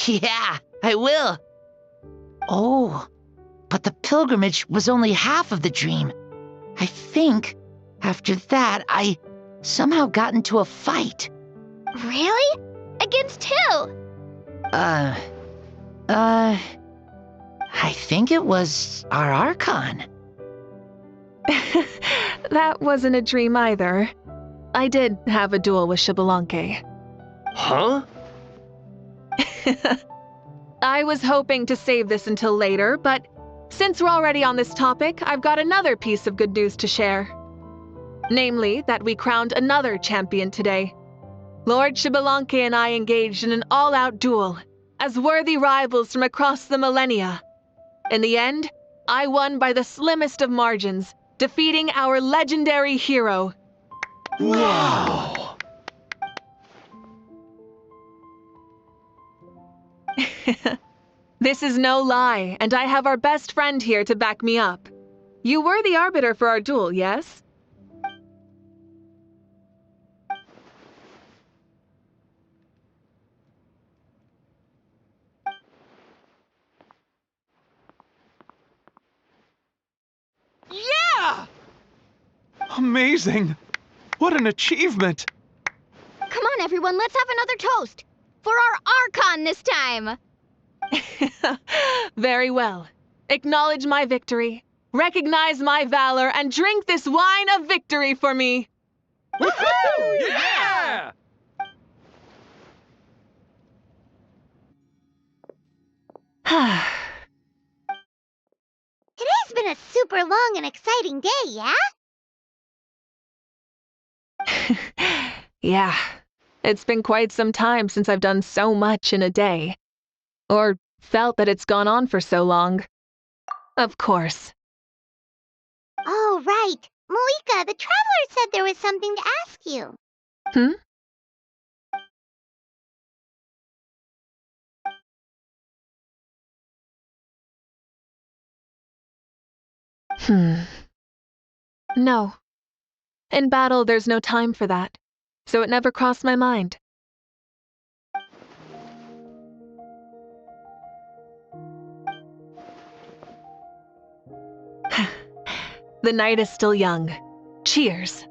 Yeah, I will. Oh, but the pilgrimage was only half of the dream. I think after that, I somehow got into a fight. Really? Against who? I think it was our Archon. That wasn't a dream either. I did have a duel with Shibalanke. Huh? I was hoping to save this until later, but since we're already on this topic, I've got another piece of good news to share. Namely, that we crowned another champion today. Lord Shibalanke and I engaged in an all-out duel, as worthy rivals from across the millennia. In the end, I won by the slimmest of margins, defeating our legendary hero. Wow! This is no lie, and I have our best friend here to back me up. You were the arbiter for our duel, yes? Yeah! Amazing! What an achievement! Come on, everyone, let's have another toast. For our Archon this time. Very well. Acknowledge my victory, recognize my valor, and drink this wine of victory for me. Woohoo! Yeah! Today's been a super long and exciting day, yeah? Yeah. It's been quite some time since I've done so much in a day. Or felt that it's gone on for so long. Of course. Oh, right. Mavuika, the traveler said there was something to ask you. No. In battle, there's no time for that, so it never crossed my mind. The night is still young. Cheers.